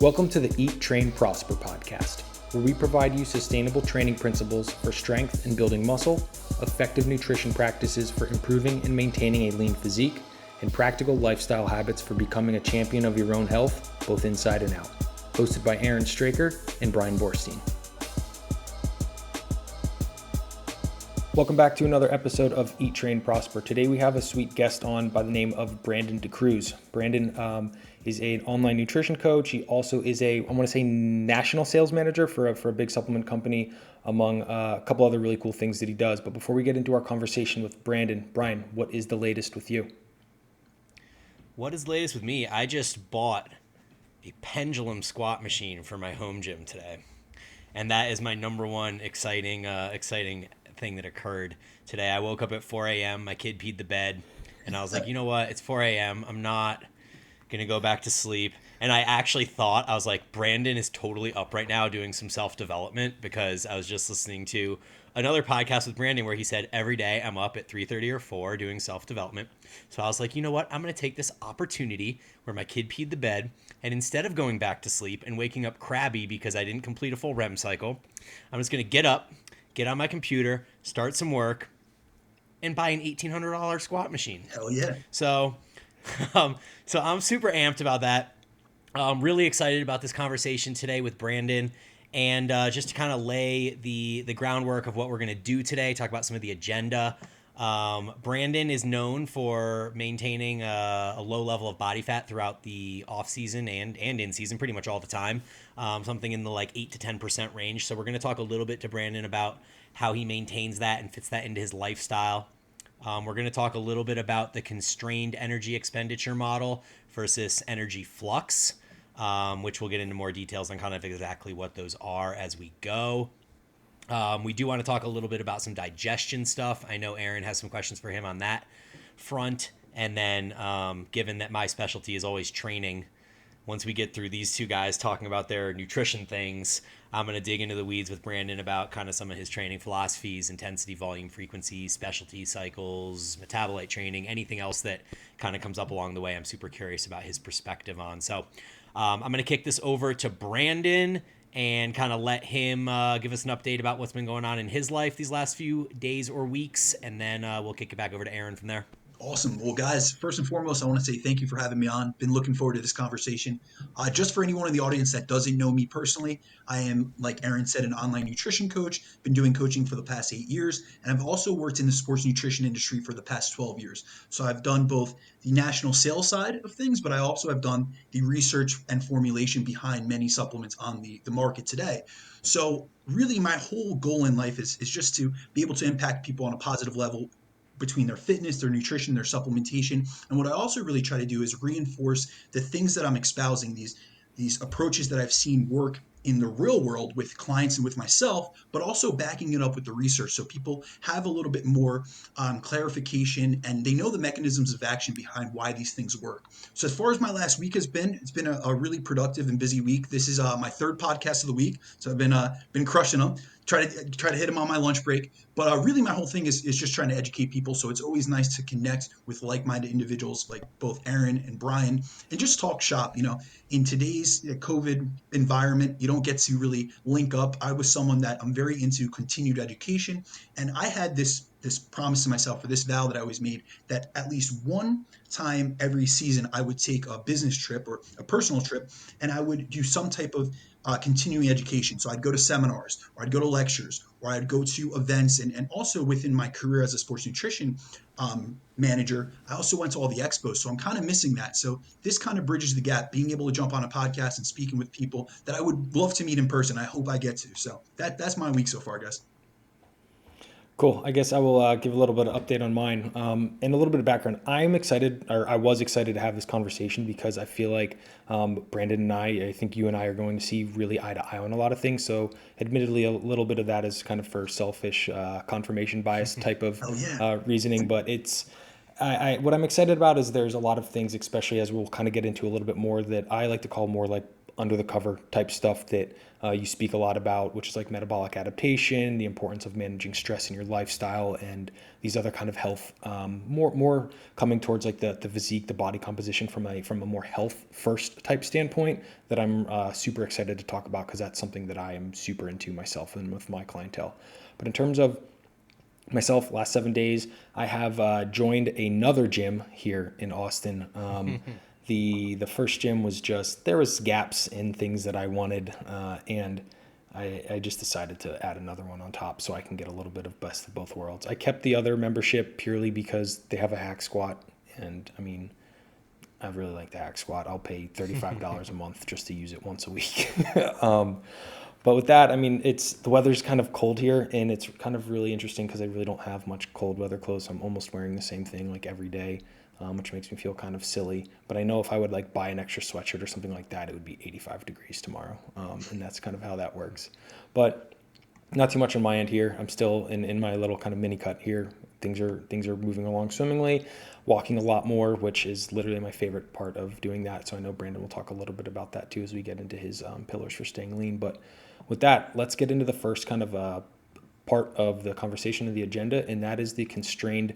Welcome to the Eat, Train, Prosper podcast, where we provide you sustainable training principles for strength and building muscle, effective nutrition practices for improving and maintaining a lean physique, and practical lifestyle habits for becoming a champion of your own health, both inside and out. Hosted by Aaron Straker and Brian Borstein. Welcome back to another episode of Eat, Train, Prosper. Today we have a sweet guest on by the name of Brandon DaCruz. Brandon is an online nutrition coach. He also is national sales manager for a big supplement company, among a couple other really cool things that he does. But before we get into our conversation with Brandon, Brian, what is the latest with you? What is the latest with me? I just bought a pendulum squat machine for my home gym today. And that is my number one exciting thing that occurred today. I woke up at 4 a.m. My kid peed the bed. And I was like, you know what? It's 4 a.m. I'm not going to go back to sleep. And I actually thought, I was like, Brandon is totally up right now doing some self-development, because I was just listening to another podcast with Brandon where he said every day I'm up at 3:30 or 4 doing self-development. So I was like, you know what? I'm going to take this opportunity where my kid peed the bed, and instead of going back to sleep and waking up crabby because I didn't complete a full REM cycle, I'm just going to get up, get on my computer, start some work, and buy an $1,800 squat machine. Hell yeah. So I'm super amped about that. I'm really excited about this conversation today with Brandon, and just to kind of lay the groundwork of what we're going to do today, talk about some of the agenda. Brandon is known for maintaining a low level of body fat throughout the off season and in season, pretty much all the time, something in the 8 to 10% range. So we're going to talk a little bit to Brandon about how he maintains that and fits that into his lifestyle. We're going to talk a little bit about the constrained energy expenditure model versus energy flux, which we'll get into more details on kind of exactly what those are as we go. We do want to talk a little bit about some digestion stuff. I know Aaron has some questions for him on that front. And then given that my specialty is always training, once we get through these two guys talking about their nutrition things, I'm going to dig into the weeds with Brandon about kind of some of his training philosophies, intensity, volume, frequency, specialty cycles, metabolite training, anything else that kind of comes up along the way. I'm super curious about his perspective on. So I'm going to kick this over to Brandon and kind of let him give us an update about what's been going on in his life these last few days or weeks. And then we'll kick it back over to Aaron from there. Awesome. Well, guys, first and foremost, I want to say thank you for having me on. Been looking forward to this conversation. Just for anyone in the audience that doesn't know me personally, I am, like Aaron said, an online nutrition coach. Been doing coaching for the past 8 years, and I've also worked in the sports nutrition industry for the past 12 years. So I've done both the national sales side of things, but I also have done the research and formulation behind many supplements on the market today. So really, my whole goal in life is just to be able to impact people on a positive level between their fitness, their nutrition, their supplementation. And what I also really try to do is reinforce the things that I'm espousing, these approaches that I've seen work in the real world with clients and with myself, but also backing it up with the research so people have a little bit more clarification and they know the mechanisms of action behind why these things work. So as far as my last week has been, it's been a really productive and busy week. This is my third podcast of the week, so I've been crushing them. Try to hit them on my lunch break. But really my whole thing is just trying to educate people. So it's always nice to connect with like-minded individuals like both Aaron and Brian and just talk shop. You know, in today's COVID environment, you don't get to really link up. I was someone that I'm very into continued education. And I had this promise to myself, or this vow that I always made, that at least one time every season I would take a business trip or a personal trip, and I would do some type of continuing education. So I'd go to seminars, or I'd go to lectures, or I'd go to events. And also within my career as a sports nutrition manager, I also went to all the expos. So I'm kind of missing that. So this kind of bridges the gap, being able to jump on a podcast and speaking with people that I would love to meet in person. I hope I get to. So that's my week so far, guys. Cool. I guess I will give a little bit of update on mine and a little bit of background. I was excited to have this conversation because I feel like Brandon and I think you and I are going to see really eye to eye on a lot of things. So admittedly, a little bit of that is kind of for selfish confirmation bias type of reasoning. But what I'm excited about is there's a lot of things, especially as we'll kind of get into a little bit more, that I like to call more like under the cover type stuff that you speak a lot about, which is like metabolic adaptation, the importance of managing stress in your lifestyle, and these other kind of health, more coming towards like the physique, the body composition from a more health first type standpoint that I'm super excited to talk about, because that's something that I am super into myself and with my clientele. But in terms of myself, last 7 days, I have joined another gym here in Austin. The first gym was just, there was gaps in things that I wanted, and I just decided to add another one on top so I can get a little bit of best of both worlds. I kept the other membership purely because they have a hack squat, and I mean, I really like the hack squat. I'll pay $35 a month just to use it once a week. But with that, I mean, the weather's kind of cold here, and it's kind of really interesting because I really don't have much cold weather clothes. I'm almost wearing the same thing like every day, which makes me feel kind of silly. But I know if I would like buy an extra sweatshirt or something like that, it would be 85 degrees tomorrow. And that's kind of how that works. But not too much on my end here. I'm still in my little kind of mini cut here. Things are moving along swimmingly, walking a lot more, which is literally my favorite part of doing that. So I know Brandon will talk a little bit about that too as we get into his pillars for staying lean. But with that, let's get into the first kind of part of the conversation of the agenda, and that is the constrained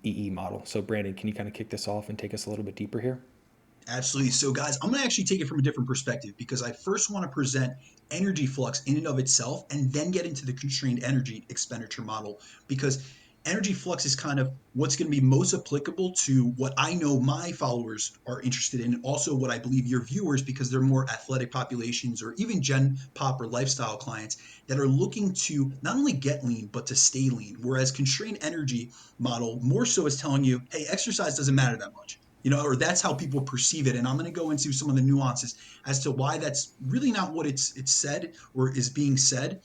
EE model. So Brandon, can you kind of kick this off and take us a little bit deeper here? Absolutely. So, guys, I'm going to actually take it from a different perspective, because I first want to present energy flux in and of itself and then get into the constrained energy expenditure model, because energy flux is kind of what's going to be most applicable to what I know my followers are interested in, and also what I believe your viewers, because they're more athletic populations or even Gen Pop or lifestyle clients that are looking to not only get lean, but to stay lean. Whereas constrained energy model more so is telling you, hey, exercise doesn't matter that much, or that's how people perceive it. And I'm going to go into some of the nuances as to why that's really not what it's said or is being said.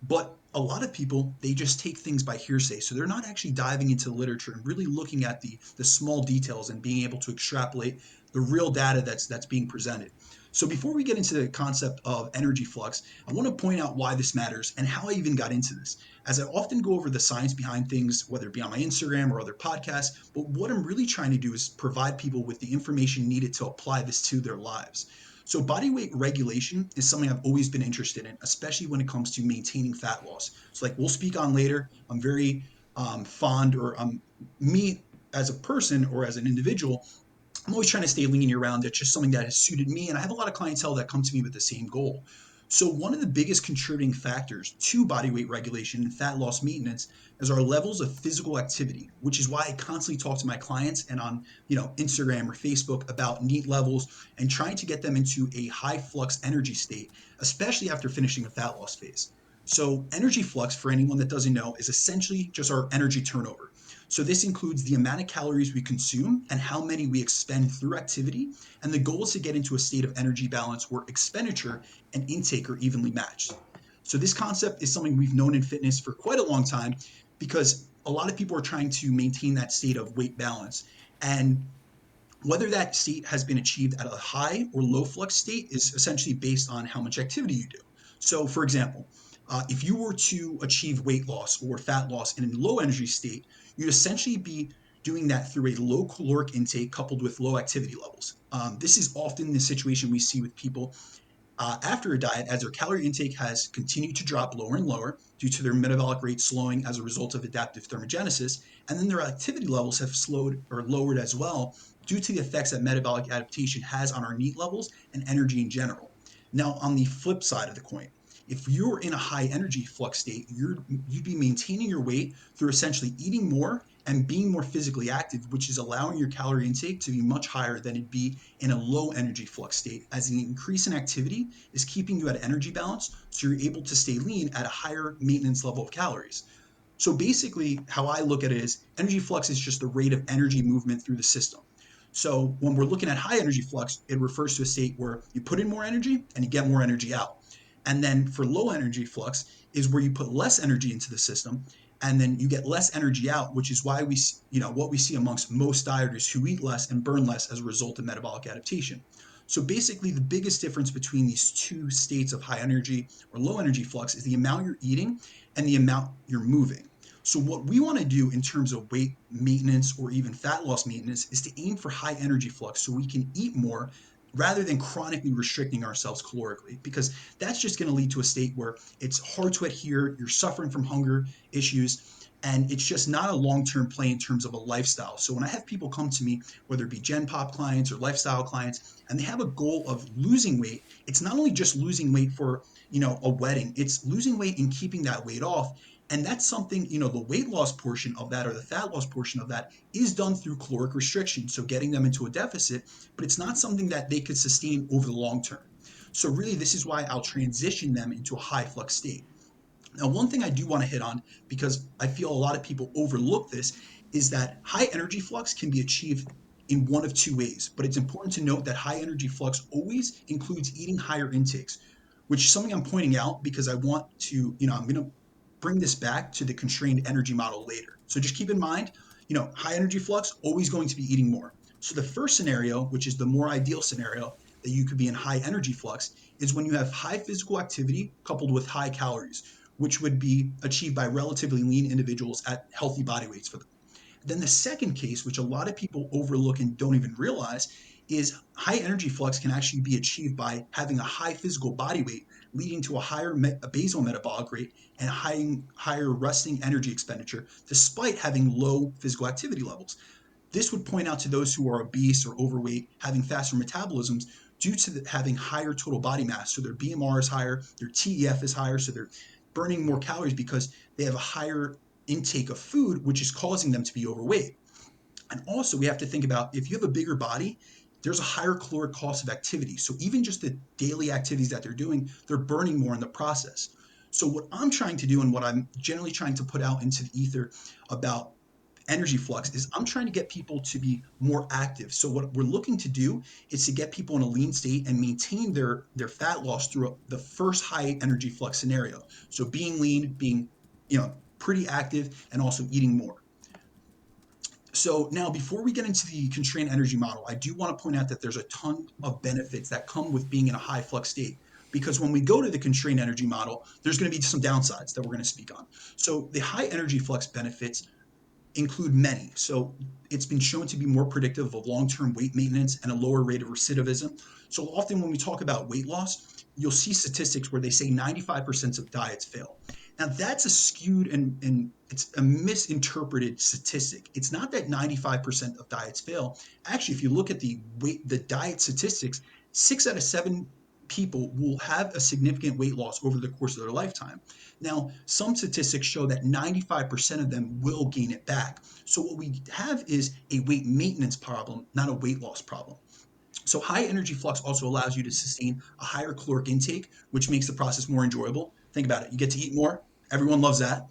But a lot of people, they just take things by hearsay. So they're not actually diving into the literature and really looking at the small details and being able to extrapolate the real data that's being presented. So before we get into the concept of energy flux, I want to point out why this matters and how I even got into this, as I often go over the science behind things, whether it be on my Instagram or other podcasts. But what I'm really trying to do is provide people with the information needed to apply this to their lives. So body weight regulation is something I've always been interested in, especially when it comes to maintaining fat loss. So like we'll speak on later, I'm very fond, or me as a person or as an individual, I'm always trying to stay lean year round. That's just something that has suited me. And I have a lot of clientele that come to me with the same goal. So one of the biggest contributing factors to body weight regulation and fat loss maintenance is our levels of physical activity, which is why I constantly talk to my clients and on, Instagram or Facebook about NEAT levels and trying to get them into a high flux energy state, especially after finishing a fat loss phase. So energy flux, for anyone that doesn't know, is essentially just our energy turnover. So this includes the amount of calories we consume and how many we expend through activity. And the goal is to get into a state of energy balance where expenditure and intake are evenly matched. So this concept is something we've known in fitness for quite a long time, because a lot of people are trying to maintain that state of weight balance. And whether that state has been achieved at a high or low flux state is essentially based on how much activity you do. So, for example, if you were to achieve weight loss or fat loss in a low energy state, you'd essentially be doing that through a low caloric intake coupled with low activity levels. This is often the situation we see with people after a diet, as their calorie intake has continued to drop lower and lower due to their metabolic rate slowing as a result of adaptive thermogenesis, and then their activity levels have slowed or lowered as well due to the effects that metabolic adaptation has on our NEAT levels and energy in general. Now, on the flip side of the coin, if you're in a high energy flux state, you'd be maintaining your weight through essentially eating more and being more physically active, which is allowing your calorie intake to be much higher than it'd be in a low energy flux state, as the increase in activity is keeping you at energy balance, so you're able to stay lean at a higher maintenance level of calories. So basically, how I look at it is energy flux is just the rate of energy movement through the system. So when we're looking at high energy flux, it refers to a state where you put in more energy and you get more energy out. And then for low energy flux is where you put less energy into the system and then you get less energy out, which is why what we see amongst most dieters who eat less and burn less as a result of metabolic adaptation. So basically, the biggest difference between these two states of high energy or low energy flux is the amount you're eating and the amount you're moving. So what we want to do in terms of weight maintenance or even fat loss maintenance is to aim for high energy flux so we can eat more rather than chronically restricting ourselves calorically, because that's just going to lead to a state where it's hard to adhere, you're suffering from hunger issues, and it's just not a long-term play in terms of a lifestyle. So when I have people come to me, whether it be Gen Pop clients or lifestyle clients, and they have a goal of losing weight, it's not only just losing weight for, a wedding, it's losing weight and keeping that weight off. And that's something, the weight loss portion of that or the fat loss portion of that is done through caloric restriction. So getting them into a deficit, but it's not something that they could sustain over the long term. So really, this is why I'll transition them into a high flux state. Now, one thing I do want to hit on, because I feel a lot of people overlook this, is that high energy flux can be achieved in one of two ways. But it's important to note that high energy flux always includes eating higher intakes, which is something I'm pointing out because I want to, I'm going to bring this back to the constrained energy model later. So just keep in mind, high energy flux, always going to be eating more. So the first scenario, which is the more ideal scenario that you could be in high energy flux, is when you have high physical activity coupled with high calories, which would be achieved by relatively lean individuals at healthy body weights for them. Then the second case, which a lot of people overlook and don't even realize, is high energy flux can actually be achieved by having a high physical body weight, leading to a higher basal metabolic rate and higher resting energy expenditure, despite having low physical activity levels. This would point out to those who are obese or overweight, having faster metabolisms due to having higher total body mass. So their BMR is higher, their TEF is higher, so they're burning more calories because they have a higher intake of food, which is causing them to be overweight. And also, we have to think about if you have a bigger body, there's a higher caloric cost of activity. So even just the daily activities that they're doing, they're burning more in the process. So what I'm trying to do and what I'm generally trying to put out into the ether about energy flux is I'm trying to get people to be more active. So what we're looking to do is to get people in a lean state and maintain their fat loss through the first high energy flux scenario. So being lean, being pretty active, and also eating more. So now, before we get into the constrained energy model, I do want to point out that there's a ton of benefits that come with being in a high flux state. Because when we go to the constrained energy model, there's going to be some downsides that we're going to speak on. So the high energy flux benefits include many. So it's been shown to be more predictive of long-term weight maintenance and a lower rate of recidivism. So often when we talk about weight loss, you'll see statistics where they say 95% of diets fail. Now that's a skewed and it's a misinterpreted statistic. It's not that 95% of diets fail. Actually, if you look at the diet statistics, 6 out of 7 people will have a significant weight loss over the course of their lifetime. Now, some statistics show that 95% of them will gain it back. So what we have is a weight maintenance problem, not a weight loss problem. So high energy flux also allows you to sustain a higher caloric intake, which makes the process more enjoyable. Think about it. You get to eat more. Everyone loves that.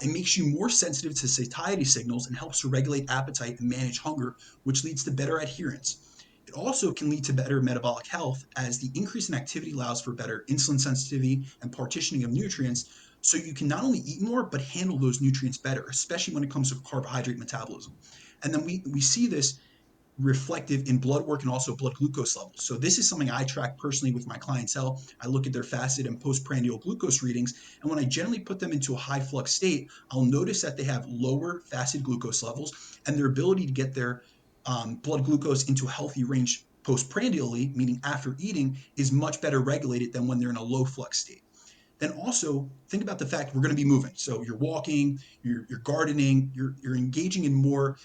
It makes you more sensitive to satiety signals and helps to regulate appetite and manage hunger, which leads to better adherence. It also can lead to better metabolic health as the increase in activity allows for better insulin sensitivity and partitioning of nutrients. So you can not only eat more, but handle those nutrients better, especially when it comes to carbohydrate metabolism. And then we see this reflective in blood work and also blood glucose levels. So this is something I track personally with my clientele. I look at their fasted and postprandial glucose readings, and when I generally put them into a high flux state, I'll notice that they have lower fasted glucose levels, and their ability to get their blood glucose into a healthy range postprandially, meaning after eating, is much better regulated than when they're in a low flux state. Then also think about the fact we're going to be moving. So you're walking, you're gardening, you're engaging in more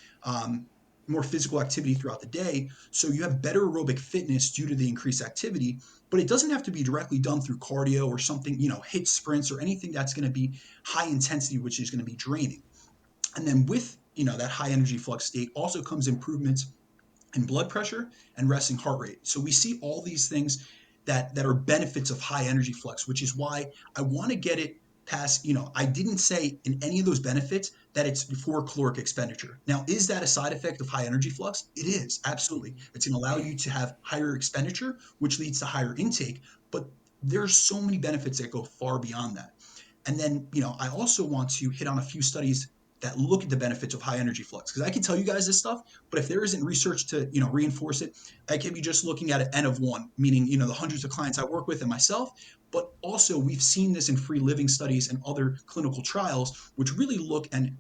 physical activity throughout the day. So you have better aerobic fitness due to the increased activity, but it doesn't have to be directly done through cardio or something, hit sprints or anything that's going to be high intensity, which is going to be draining. And then with, that high energy flux state also comes improvements in blood pressure and resting heart rate. So we see all these things that are benefits of high energy flux, which is why I want to get it past, I didn't say in any of those benefits that it's for caloric expenditure. Now, is that a side effect of high energy flux? It is, absolutely. It's going to allow you to have higher expenditure, which leads to higher intake, but there's so many benefits that go far beyond that. And then, I also want to hit on a few studies that look at the benefits of high energy flux, because I can tell you guys this stuff, but if there isn't research to reinforce it, I can be just looking at an N of one, meaning the hundreds of clients I work with and myself. But also we've seen this in free living studies and other clinical trials, which really look and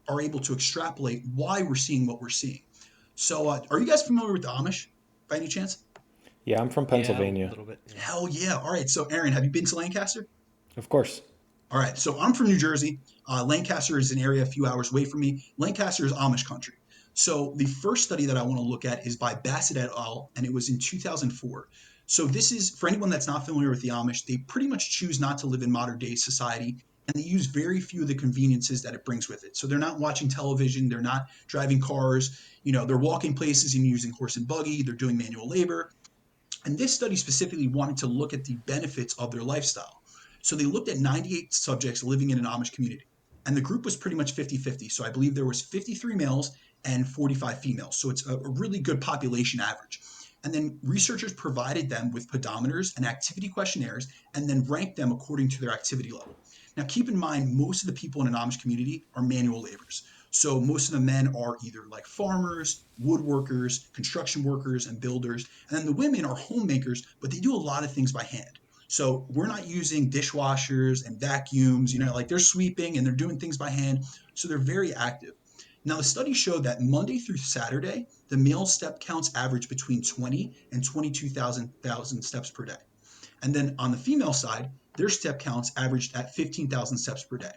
are able to extrapolate why we're seeing what we're seeing. So are you guys familiar with the Amish by any chance? Yeah, I'm from Yeah, a Pennsylvania. little bit. Yeah. Hell yeah. All right. So, Aaron, have you been to Lancaster? Of course. All right. So, I'm from New Jersey. Lancaster is an area a few hours away from me. Lancaster is Amish country. So, the first study that I want to look at is by Bassett et al., and it was in 2004. So, this is for anyone that's not familiar with the Amish, they pretty much choose not to live in modern day society, and they use very few of the conveniences that it brings with it. So, they're not watching television, they're not driving cars, they're walking places and using horse and buggy, they're doing manual labor. And this study specifically wanted to look at the benefits of their lifestyle. So they looked at 98 subjects living in an Amish community. And the group was pretty much 50-50. So I believe there was 53 males and 45 females. So it's a really good population average. And then researchers provided them with pedometers and activity questionnaires and then ranked them according to their activity level. Now, keep in mind, most of the people in an Amish community are manual laborers. So most of the men are either like farmers, woodworkers, construction workers, and builders. And then the women are homemakers, but they do a lot of things by hand. So we're not using dishwashers and vacuums, like they're sweeping and they're doing things by hand. So they're very active. Now, the study showed that Monday through Saturday, the male step counts average between 20 and 22,000 steps per day. And then on the female side, their step counts averaged at 15,000 steps per day.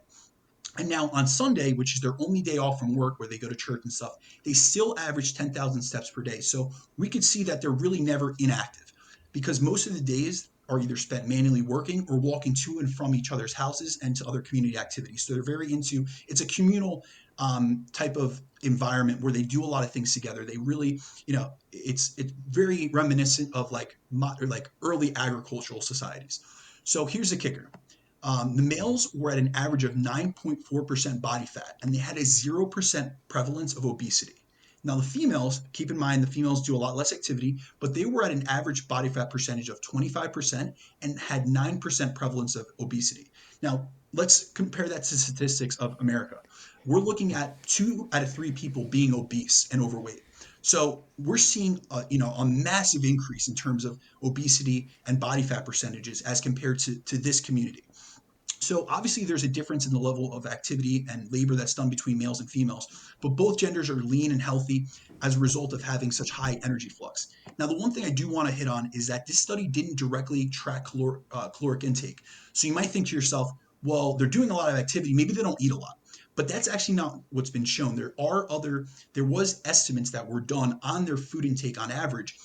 And now on Sunday, which is their only day off from work where they go to church and stuff, they still average 10,000 steps per day. So we could see that they're really never inactive because most of the days are either spent manually working or walking to and from each other's houses and to other community activities. So they're very into it's a communal type of environment where they do a lot of things together. They really, it's very reminiscent of like early agricultural societies. So here's the kicker. The males were at an average of 9.4% body fat, and they had a 0% prevalence of obesity. Now, the females, keep in mind, the females do a lot less activity, but they were at an average body fat percentage of 25% and had 9% prevalence of obesity. Now, let's compare that to statistics of America. We're looking at 2 out of 3 people being obese and overweight. So we're seeing a massive increase in terms of obesity and body fat percentages as compared to this community. So obviously there's a difference in the level of activity and labor that's done between males and females, but both genders are lean and healthy as a result of having such high energy flux. Now, the one thing I do want to hit on is that this study didn't directly track caloric intake. So you might think to yourself, well, they're doing a lot of activity, maybe they don't eat a lot. But that's actually not what's been shown. There was estimates that were done on their food intake on average,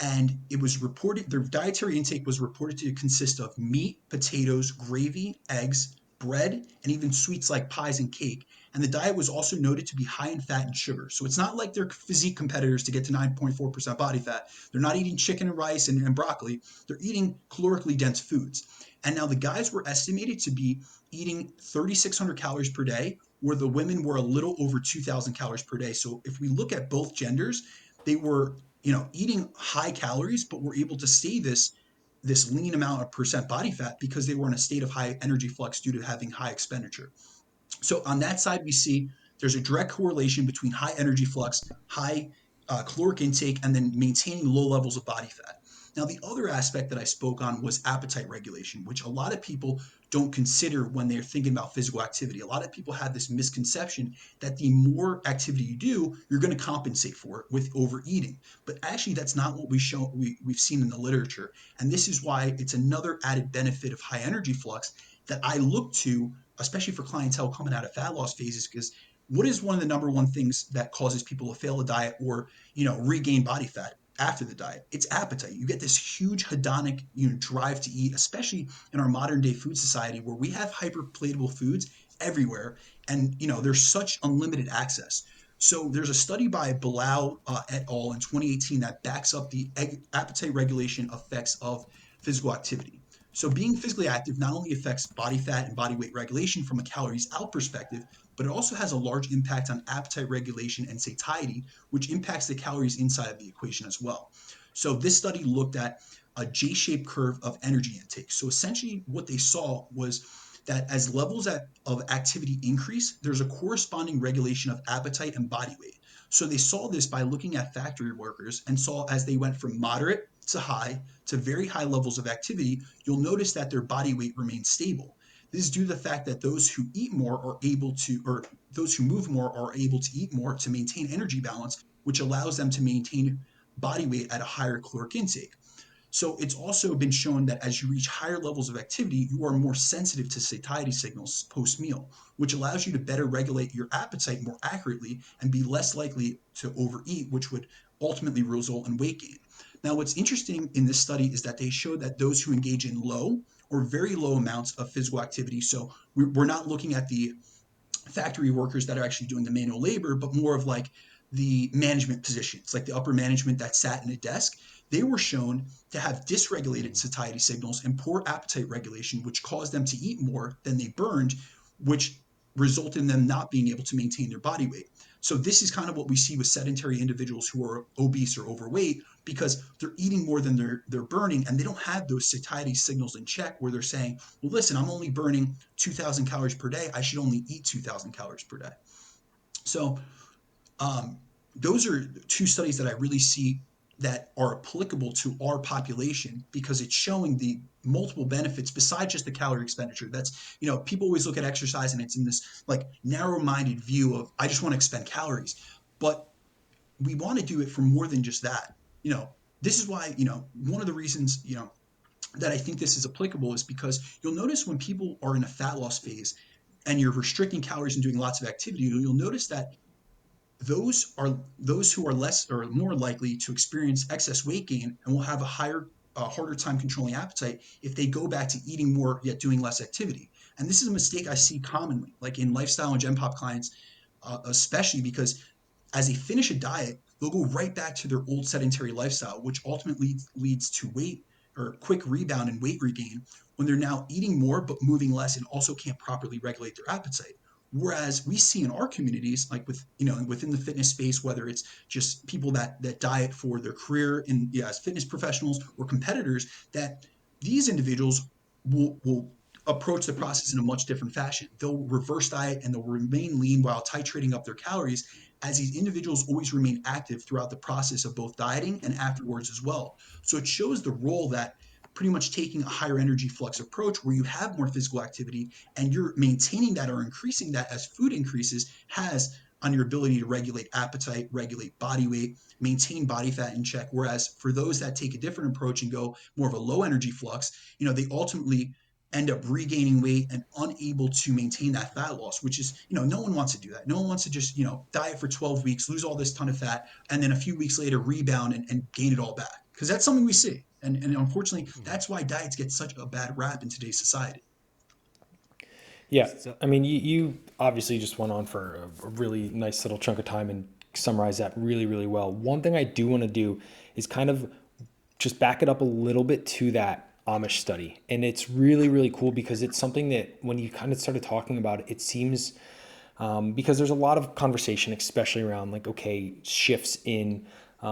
and it was reported their dietary intake was reported to consist of meat, potatoes, gravy, eggs, bread, and even sweets like pies and cake. And the diet was also noted to be high in fat and sugar. So it's not like they're physique competitors to get to 9.4% body fat. They're not eating chicken and rice and broccoli. They're eating calorically dense foods. And now the guys were estimated to be eating 3,600 calories per day, where the women were a little over 2,000 calories per day. So if we look at both genders, they were eating high calories, but were able to stay this lean amount of percent body fat because they were in a state of high energy flux due to having high expenditure. So on that side, we see there's a direct correlation between high energy flux, high caloric intake, and then maintaining low levels of body fat. Now, the other aspect that I spoke on was appetite regulation, which a lot of people don't consider when they're thinking about physical activity. A lot of people have this misconception that the more activity you do, you're going to compensate for it with overeating. But actually, that's not what we've seen in the literature. And this is why it's another added benefit of high energy flux that I look to, especially for clientele coming out of fat loss phases, because what is one of the number one things that causes people to fail a diet or regain body fat after the diet? It's appetite. You get this huge hedonic drive to eat, especially in our modern day food society where we have hyperpalatable foods everywhere, and there's such unlimited access. So there's a study by Bilal et al. In 2018 that backs up the appetite regulation effects of physical activity. So being physically active not only affects body fat and body weight regulation from a calories out perspective, but it also has a large impact on appetite regulation and satiety, which impacts the calories inside of the equation as well. So this study looked at a J-shaped curve of energy intake. So essentially what they saw was that as levels of activity increase, there's a corresponding regulation of appetite and body weight. So they saw this by looking at factory workers and saw as they went from moderate to high to very high levels of activity, you'll notice that their body weight remains stable. This is due to the fact that those who eat more are able to, or those who move more are able to eat more to maintain energy balance, which allows them to maintain body weight at a higher caloric intake. So it's also been shown that as you reach higher levels of activity, you are more sensitive to satiety signals post-meal, which allows you to better regulate your appetite more accurately and be less likely to overeat, which would ultimately result in weight gain. Now, what's interesting in this study is that they showed that those who engage in low or very low amounts of physical activity, so we're not looking at the factory workers that are actually doing the manual labor, but more of like the management positions, like the upper management that sat in a desk, they were shown to have dysregulated satiety signals and poor appetite regulation, which caused them to eat more than they burned, which resulted in them not being able to maintain their body weight. So this is kind of what we see with sedentary individuals who are obese or overweight, because they're eating more than they're burning, and they don't have those satiety signals in check where they're saying, well, listen, I'm only burning 2,000 calories per day. I should only eat 2,000 calories per day. So um, those are two studies that I really see that are applicable to our population, because it's showing the multiple benefits besides just the calorie expenditure. That's, people always look at exercise and it's in this like narrow-minded view of, I just want to expend calories. But we want to do it for more than just that. You know, this is why, one of the reasons, that I think this is applicable is because you'll notice when people are in a fat loss phase and you're restricting calories and doing lots of activity, you'll notice that those who are less or more likely to experience excess weight gain and will have a harder time controlling appetite if they go back to eating more yet doing less activity. And this is a mistake I see commonly, like in lifestyle and Gen Pop clients, especially because as they finish a diet, they'll go right back to their old sedentary lifestyle, which ultimately leads to weight or quick rebound and weight regain when they're now eating more but moving less and also can't properly regulate their appetite. Whereas we see in our communities, like within the fitness space, whether it's just people that diet for their career as fitness professionals or competitors, that these individuals will approach the process in a much different fashion. They'll reverse diet and they'll remain lean while titrating up their calories, as these individuals always remain active throughout the process of both dieting and afterwards as well. So it shows the role that pretty much taking a higher energy flux approach where you have more physical activity and you're maintaining that or increasing that as food increases has on your ability to regulate appetite, regulate body weight, maintain body fat in check. Whereas for those that take a different approach and go more of a low energy flux, they ultimately end up regaining weight and unable to maintain that fat loss, which is, no one wants to do that. No one wants to just, diet for 12 weeks, lose all this ton of fat, and then a few weeks later rebound and gain it all back. Because that's something we see. And unfortunately, that's why diets get such a bad rap in today's society. Yeah, So, I mean, you obviously just went on for a really nice little chunk of time and summarized that really, really well. One thing I do want to do is kind of just back it up a little bit to that Amish study. And it's really, really cool because it's something that when you kind of started talking about it, it seems because there's a lot of conversation, especially around like, okay, shifts in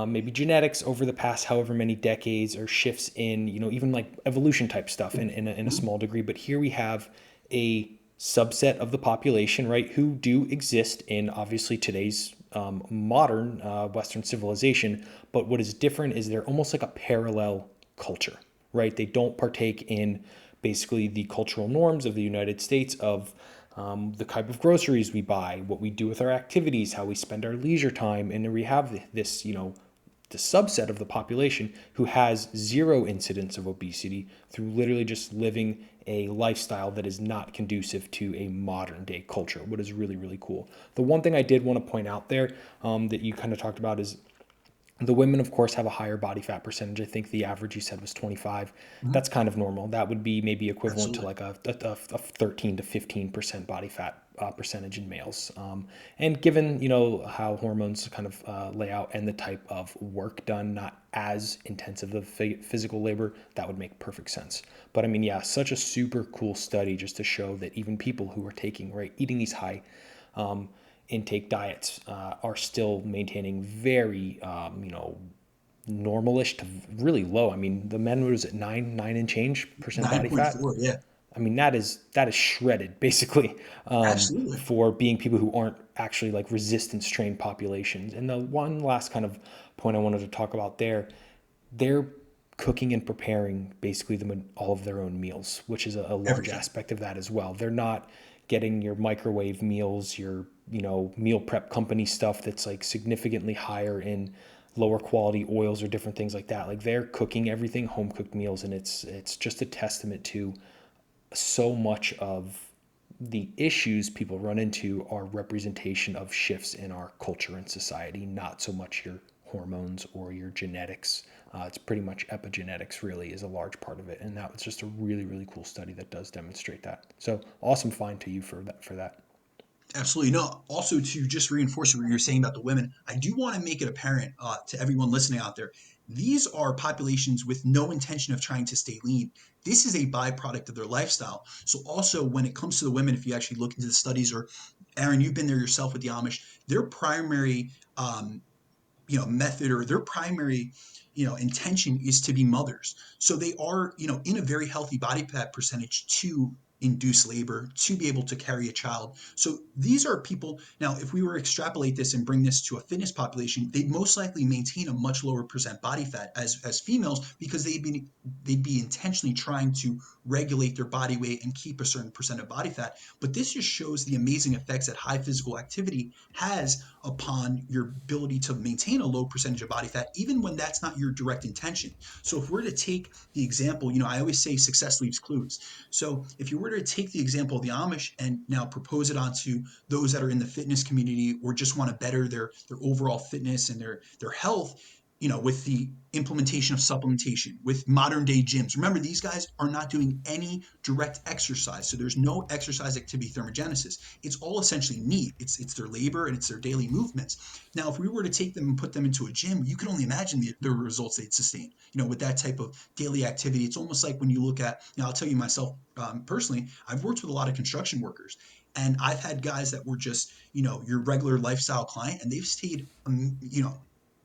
maybe genetics over the past however many decades, or shifts in, even like evolution type stuff in a small degree. But here we have a subset of the population, right, who do exist in obviously today's modern Western civilization. But what is different is they're almost like a parallel culture, right? They don't partake in basically the cultural norms of the United States of the type of groceries we buy, what we do with our activities, how we spend our leisure time. And then we have this, the subset of the population who has zero incidence of obesity through literally just living a lifestyle that is not conducive to a modern day culture, what is really, really cool. The one thing I did want to point out there that you kind of talked about is the women, of course, have a higher body fat percentage. I think the average you said was 25. Mm-hmm. That's kind of normal. That would be maybe equivalent to Absolutely. like a 13 to 15% body fat percentage in males. And given, how hormones kind of lay out and the type of work done, not as intensive of physical labor, that would make perfect sense. But I mean, yeah, such a super cool study just to show that even people who are eating these high intake diets are still maintaining very, normalish to really low. I mean, the men was at nine and change percent body fat. 9.4, yeah. I mean, that is shredded basically Absolutely. for being people who aren't actually like resistance trained populations. And the one last kind of point I wanted to talk about there, they're cooking and preparing basically all of their own meals, which is a large Everything. aspect of that as well. They're not getting your microwave meals, your meal prep company stuff that's like significantly higher in lower quality oils or different things like that. Like they're cooking everything home cooked meals, and it's just a testament to so much of the issues people run into are representation of shifts in our culture and society, not so much your hormones or your genetics. It's pretty much epigenetics really is a large part of it. And that was just a really, really cool study that does demonstrate that. So awesome find to you for that. Absolutely. No, also to just reinforce what you're saying about the women, I do want to make it apparent to everyone listening out there. These are populations with no intention of trying to stay lean. This is a byproduct of their lifestyle. So also when it comes to the women, if you actually look into the studies, or Aaron, you've been there yourself with the Amish, their primary method, or their primary intention is to be mothers. So they are in a very healthy body fat percentage to induce labor, to be able to carry a child. So these are people, now if we were to extrapolate this and bring this to a fitness population, they'd most likely maintain a much lower percent body fat as females, because they'd be intentionally trying to regulate their body weight and keep a certain percent of body fat. But this just shows the amazing effects that high physical activity has upon your ability to maintain a low percentage of body fat, even when that's not your direct intention. So if we're to take the example, I always say success leaves clues. So if you were to take the example of the Amish and now propose it onto those that are in the fitness community, or just want to better their overall fitness and their health, with the implementation of supplementation, with modern day gyms. Remember, these guys are not doing any direct exercise. So there's no exercise activity thermogenesis. It's all essentially neat. It's their labor and it's their daily movements. Now, if we were to take them and put them into a gym, you can only imagine the results they'd sustain, with that type of daily activity. It's almost like when you look at, I'll tell you myself personally, I've worked with a lot of construction workers. And I've had guys that were just, your regular lifestyle client, and they've stayed,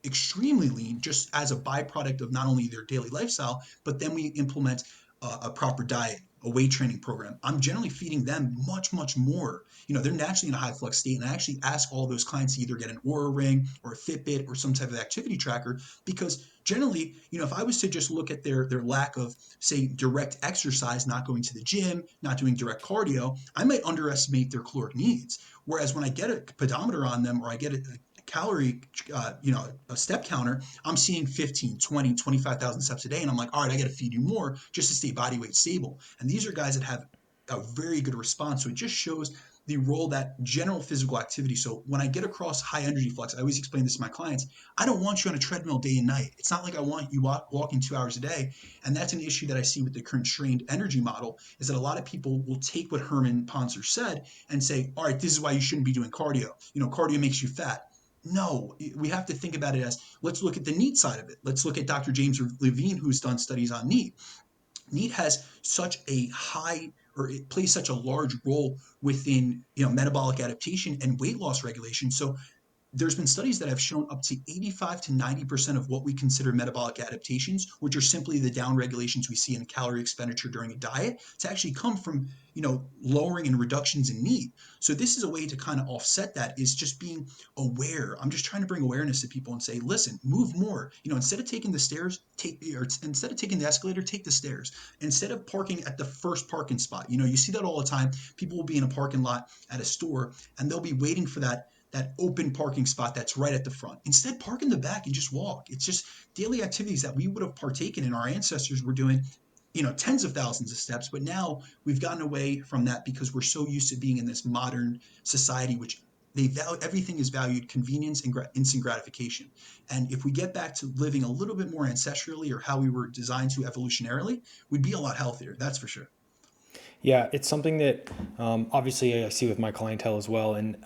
extremely lean just as a byproduct of not only their daily lifestyle, but then we implement a proper diet, a weight training program. I'm generally feeding them much, much more. They're naturally in a high flux state. And I actually ask all those clients to either get an Oura ring or a Fitbit or some type of activity tracker, because generally, if I was to just look at their lack of, say, direct exercise, not going to the gym, not doing direct cardio, I might underestimate their caloric needs. Whereas when I get a pedometer on them, or I get a calorie, a step counter, I'm seeing 15, 20, 25,000 steps a day. And I'm like, all right, I got to feed you more just to stay body weight stable. And these are guys that have a very good response. So it just shows the role that general physical activity. So when I get across high energy flux, I always explain this to my clients. I don't want you on a treadmill day and night. It's not like I want you walking 2 hours a day. And that's an issue that I see with the constrained energy model, is that a lot of people will take what Herman Ponzer said and say, all right, this is why you shouldn't be doing cardio. Cardio makes you fat. No, we have to think about it as, let's look at the NEAT side of it. Let's look at Dr. James Levine, who's done studies on NEAT. NEAT has such a high, or it plays such a large role within metabolic adaptation and weight loss regulation. So there's been studies that have shown up to 85 to 90% of what we consider metabolic adaptations, which are simply the down regulations we see in calorie expenditure during a diet, to actually come from, lowering and reductions in NEAT. So this is a way to kind of offset that, is just being aware. I'm just trying to bring awareness to people and say, listen, move more. Instead of taking the stairs, instead of taking the escalator, take the stairs. Instead of parking at the first parking spot, you see that all the time. People will be in a parking lot at a store, and they'll be waiting for that open parking spot that's right at the front. Instead, park in the back and just walk. It's just daily activities that we would have partaken in. Our ancestors were doing, tens of thousands of steps, but now we've gotten away from that because we're so used to being in this modern society, which everything is valued convenience and instant gratification. And if we get back to living a little bit more ancestrally, or how we were designed to evolutionarily, we'd be a lot healthier. That's for sure. Yeah, it's something that obviously I see with my clientele as well. And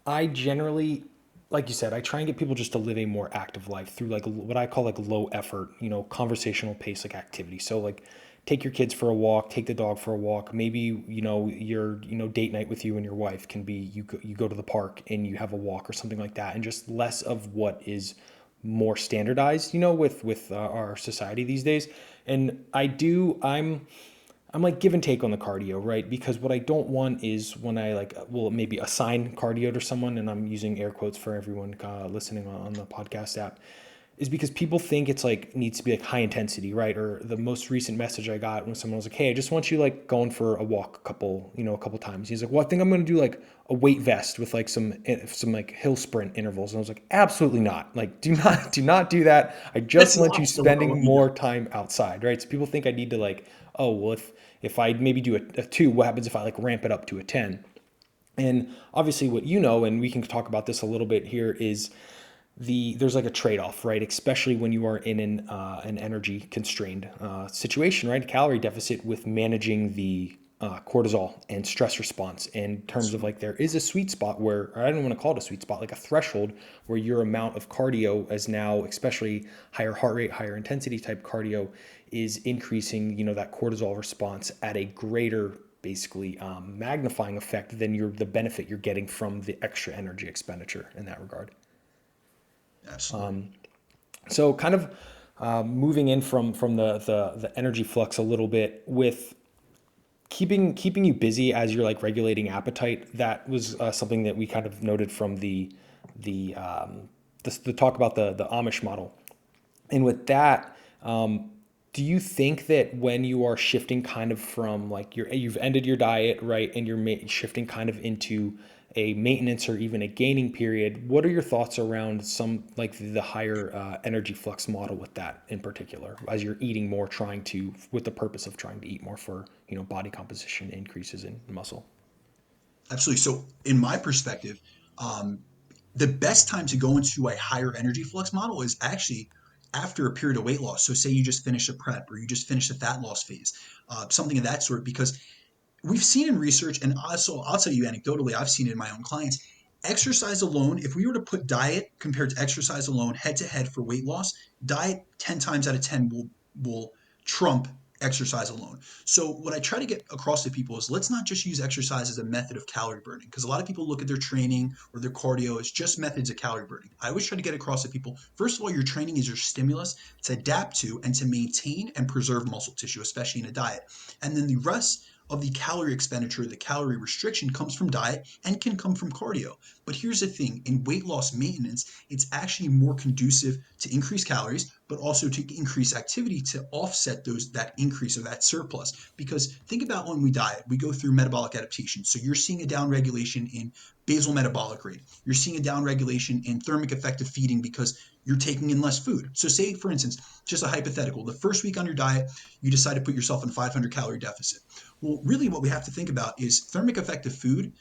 I generally, like you said, I try and get people just to live a more active life through like what I call like low effort, conversational pace, like activity. So like take your kids for a walk, take the dog for a walk. Maybe, your, date night with you and your wife can be, you go to the park and you have a walk or something like that. And just less of what is more standardized, with our society these days. And I'm like give and take on the cardio, right? Because what I don't want is when I maybe assign cardio to someone, and I'm using air quotes for everyone listening on the podcast app. is because people think it's like needs to be like high intensity, right? Or the most recent message I got when someone was like, "Hey, I just want you like going for a walk a couple times." He's like, "Well, I think I'm going to do like a weight vest with like some like hill sprint intervals." And I was like, "Absolutely not. Like, do not do that. I just That's want you not what spending we do. more time outside, right?" So people think I need to like, oh, well, if I maybe do a 2, what happens if I like ramp it up to a 10? And obviously, what you know, and we can talk about this a little bit here, is there's like a trade-off, right? Especially when you are in an energy constrained situation, right? Calorie deficit with managing the cortisol and stress response in terms of like there is a sweet spot where, or I don't want to call it a sweet spot, like a threshold where your amount of cardio is now, especially higher heart rate, higher intensity type cardio, is increasing, that cortisol response at a greater basically magnifying effect than the benefit you're getting from the extra energy expenditure in that regard. Absolutely. So kind of moving in from the energy flux a little bit with keeping you busy as you're like regulating appetite. That was something that we kind of noted from the the talk about the Amish model. And with that, do you think that when you are shifting kind of from like you've ended your diet, right, and you're shifting kind of into a maintenance or even a gaining period, what are your thoughts around some like the higher energy flux model with that in particular, as you're eating more, trying to with the purpose of trying to eat more for body composition increases in muscle? Absolutely. So, in my perspective, um, the best time to go into a higher energy flux model is actually after a period of weight loss. So, say you just finished a prep or you just finished a fat loss phase, something of that sort, because we've seen in research, and also I'll tell you anecdotally, I've seen it in my own clients. Exercise alone, if we were to put diet compared to exercise alone head to head for weight loss, diet 10 times out of 10 will trump exercise alone. So what I try to get across to people is let's not just use exercise as a method of calorie burning, because a lot of people look at their training or their cardio as just methods of calorie burning. I always try to get across to people, first of all, your training is your stimulus to adapt to and to maintain and preserve muscle tissue, especially in a diet. And then the rest of the calorie expenditure, the calorie restriction comes from diet and can come from cardio. But here's the thing, in weight loss maintenance, it's actually more conducive to increase calories, but also to increase activity to offset that increase or that surplus. Because think about when we diet, we go through metabolic adaptation. So you're seeing a downregulation in basal metabolic rate. You're seeing a downregulation in thermic effective feeding because you're taking in less food. So say, for instance, just a hypothetical, the first week on your diet, you decide to put yourself in a 500 calorie deficit. Well, really what we have to think about is thermic effective food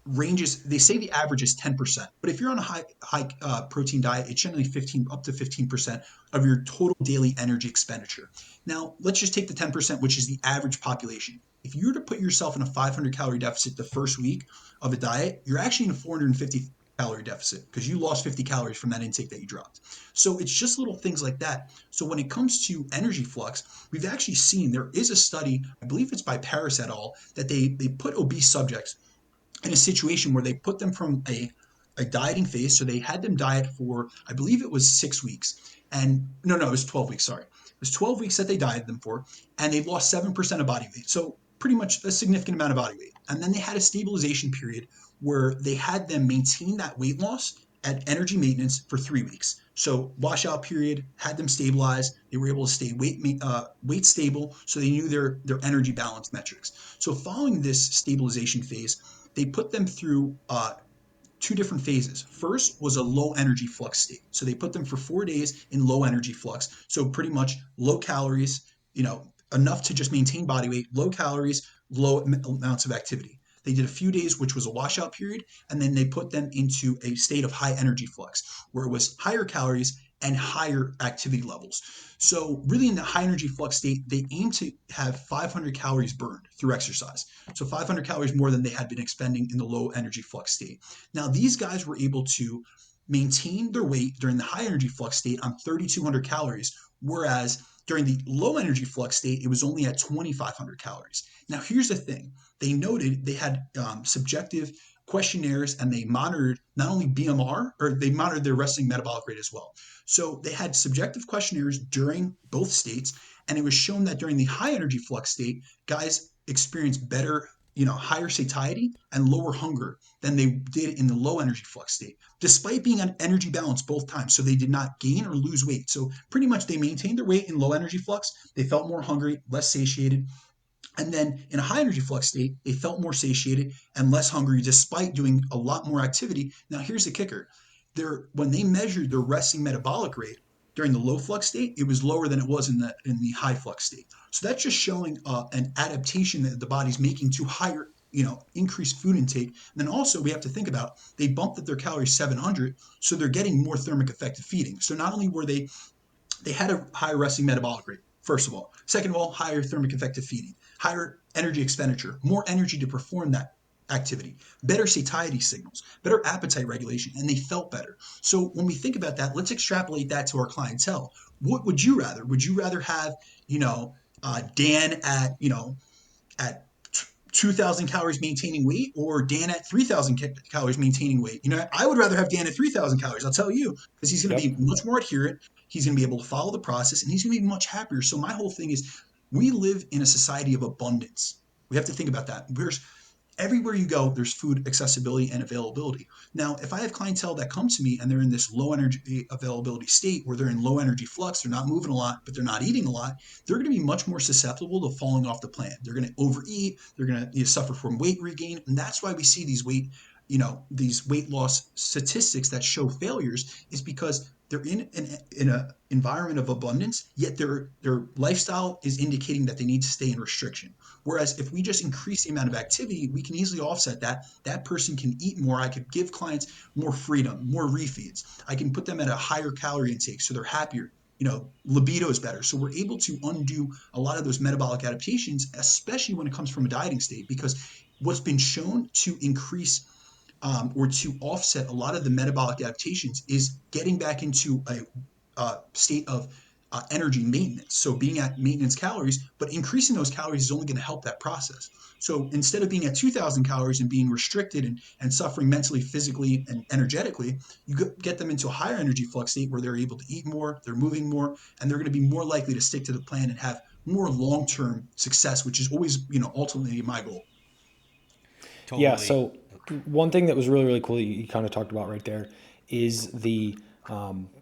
ranges. They say the average is 10%, but if you're on a high protein diet, it's generally 15 up to 15% of your total daily energy expenditure. Now let's just take the 10%, which is the average population. If you were to put yourself in a 500 calorie deficit the first week of a diet, you're actually in a 450 calorie deficit because you lost 50 calories from that intake that you dropped. So it's just little things like that. So when it comes to energy flux, we've actually seen there is a study, I believe it's by Paris et al., that they put obese subjects in a situation where they put them from a dieting phase. So they had them diet for, I believe it was 6 weeks. And no, it was 12 weeks, sorry. It was 12 weeks that they dieted them for, and they lost 7% of body weight. So pretty much a significant amount of body weight. And then they had a stabilization period where they had them maintain that weight loss at energy maintenance for 3 weeks. So washout period, had them stabilize. They were able to stay weight stable, so they knew their energy balance metrics. So following this stabilization phase, they put them through two different phases. First was a low energy flux state. So they put them for 4 days in low energy flux. So pretty much low calories, enough to just maintain body weight, low calories, low amounts of activity. They did a few days, which was a washout period, and then they put them into a state of high energy flux, where it was higher calories and higher activity levels. So, really, in the high energy flux state, they aim to have 500 calories burned through exercise. So, 500 calories more than they had been expending in the low energy flux state. Now, these guys were able to maintain their weight during the high energy flux state on 3,200 calories, whereas during the low energy flux state, it was only at 2,500 calories. Now, here's the thing. They noted they had subjective questionnaires, and they monitored not only BMR, or they monitored their resting metabolic rate as well. So they had subjective questionnaires during both states, and it was shown that during the high energy flux state, guys experienced better higher satiety and lower hunger than they did in the low energy flux state, despite being on energy balance both times. So they did not gain or lose weight. So pretty much they maintained their weight in low energy flux. They felt more hungry, less satiated. And then in a high energy flux state, they felt more satiated and less hungry despite doing a lot more activity. Now, here's the kicker. When they measured their resting metabolic rate during the low flux state, it was lower than it was in the high flux state. So that's just showing an adaptation that the body's making to higher, increased food intake. And then also we have to think about they bumped up their calories 700, so they're getting more thermic effective feeding. So not only were they had a higher resting metabolic rate, first of all. Second of all, higher thermic effective feeding, higher energy expenditure, more energy to perform that activity, better satiety signals, better appetite regulation, and they felt better. So when we think about that, let's extrapolate that to our clientele. What would you rather? Would you rather have, Dan at 2,000 calories maintaining weight, or Dan at 3,000 calories maintaining weight? I would rather have Dan at 3,000 calories. I'll tell you, because he's going to Yep. be much more adherent. He's going to be able to follow the process, and he's going to be much happier. So my whole thing is, we live in a society of abundance. We have to think about that. Everywhere you go, there's food accessibility and availability. Now, if I have clientele that come to me and they're in this low energy availability state where they're in low energy flux, they're not moving a lot, but they're not eating a lot, they're going to be much more susceptible to falling off the plan. They're going to overeat, they're going to suffer from weight regain. And that's why we see these weight loss statistics that show failures, is because they're in an environment of abundance, yet their lifestyle is indicating that they need to stay in restriction. Whereas if we just increase the amount of activity, we can easily offset that. That person can eat more. I could give clients more freedom, more refeeds. I can put them at a higher calorie intake so they're happier. Libido is better. So we're able to undo a lot of those metabolic adaptations, especially when it comes from a dieting state, because what's been shown to increase or to offset a lot of the metabolic adaptations is getting back into a state of energy maintenance. So being at maintenance calories, but increasing those calories is only going to help that process. So instead of being at 2,000 calories and being restricted and suffering mentally, physically, and energetically, you get them into a higher energy flux state where they're able to eat more, they're moving more, and they're going to be more likely to stick to the plan and have more long-term success, which is always, ultimately my goal. Yeah. Totally. So one thing that was really, really cool that you kind of talked about right there is the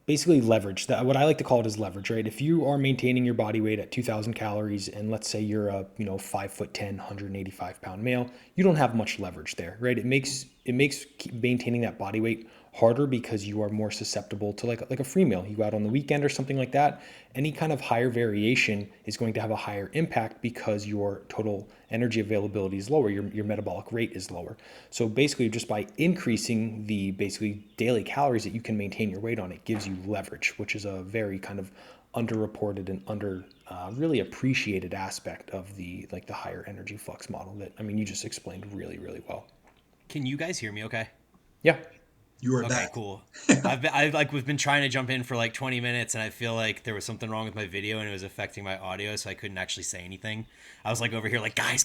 basically leverage. That what I like to call it is leverage, right? If you are maintaining your body weight at 2,000 calories, and let's say you're a 5'10", 185-pound male, you don't have much leverage there, right? It makes maintaining that body weight harder because you are more susceptible to like a free meal. You go out on the weekend or something like that. Any kind of higher variation is going to have a higher impact because your total energy availability is lower. Your metabolic rate is lower. So basically, just by increasing the basically daily calories that you can maintain your weight on, it gives you leverage, which is a very kind of underreported and under really appreciated aspect of the higher energy flux model that you just explained really, really well. Can you guys hear me okay? Yeah. You are Okay, back. cool. We've been trying to jump in for like 20 minutes, and I feel like there was something wrong with my video and it was affecting my audio, so I couldn't actually say anything. I was like over here like guys.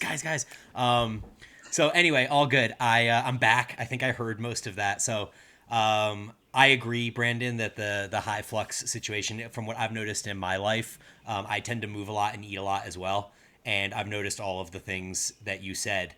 So anyway, all good. I'm back. I think I heard most of that. So I agree, Brandon, that the high flux situation, from what I've noticed in my life, I tend to move a lot and eat a lot as well, and I've noticed all of the things that you said.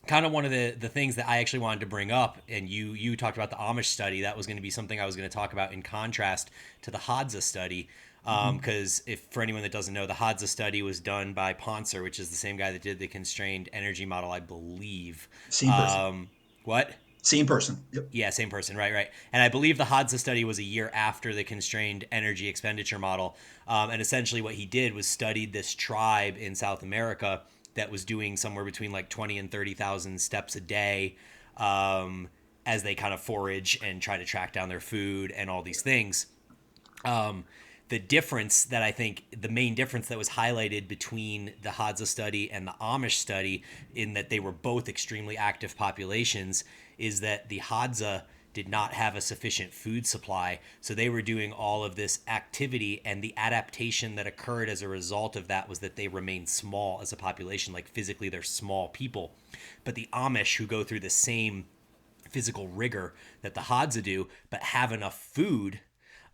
Kind of one of the things that I actually wanted to bring up, and you talked about the Amish study. That was going to be something I was going to talk about in contrast to the Hadza study. Mm-hmm. Because if for anyone that doesn't know, the Hadza study was done by Poncer, which is the same guy that did the constrained energy model, I believe. Same person. What? Same person. Yep. Yeah, same person, right. And I believe the Hadza study was a year after the constrained energy expenditure model. And essentially what he did was studied this tribe in South America that was doing somewhere between like 20 and 30,000 steps a day as they kind of forage and try to track down their food and all these things. The difference that I think the main difference that was highlighted between the Hadza study and the Amish study, in that they were both extremely active populations, is that the Hadza did not have a sufficient food supply. So they were doing all of this activity, and the adaptation that occurred as a result of that was that they remained small as a population. Like physically, they're small people. But the Amish, who go through the same physical rigor that the Hadza do, but have enough food,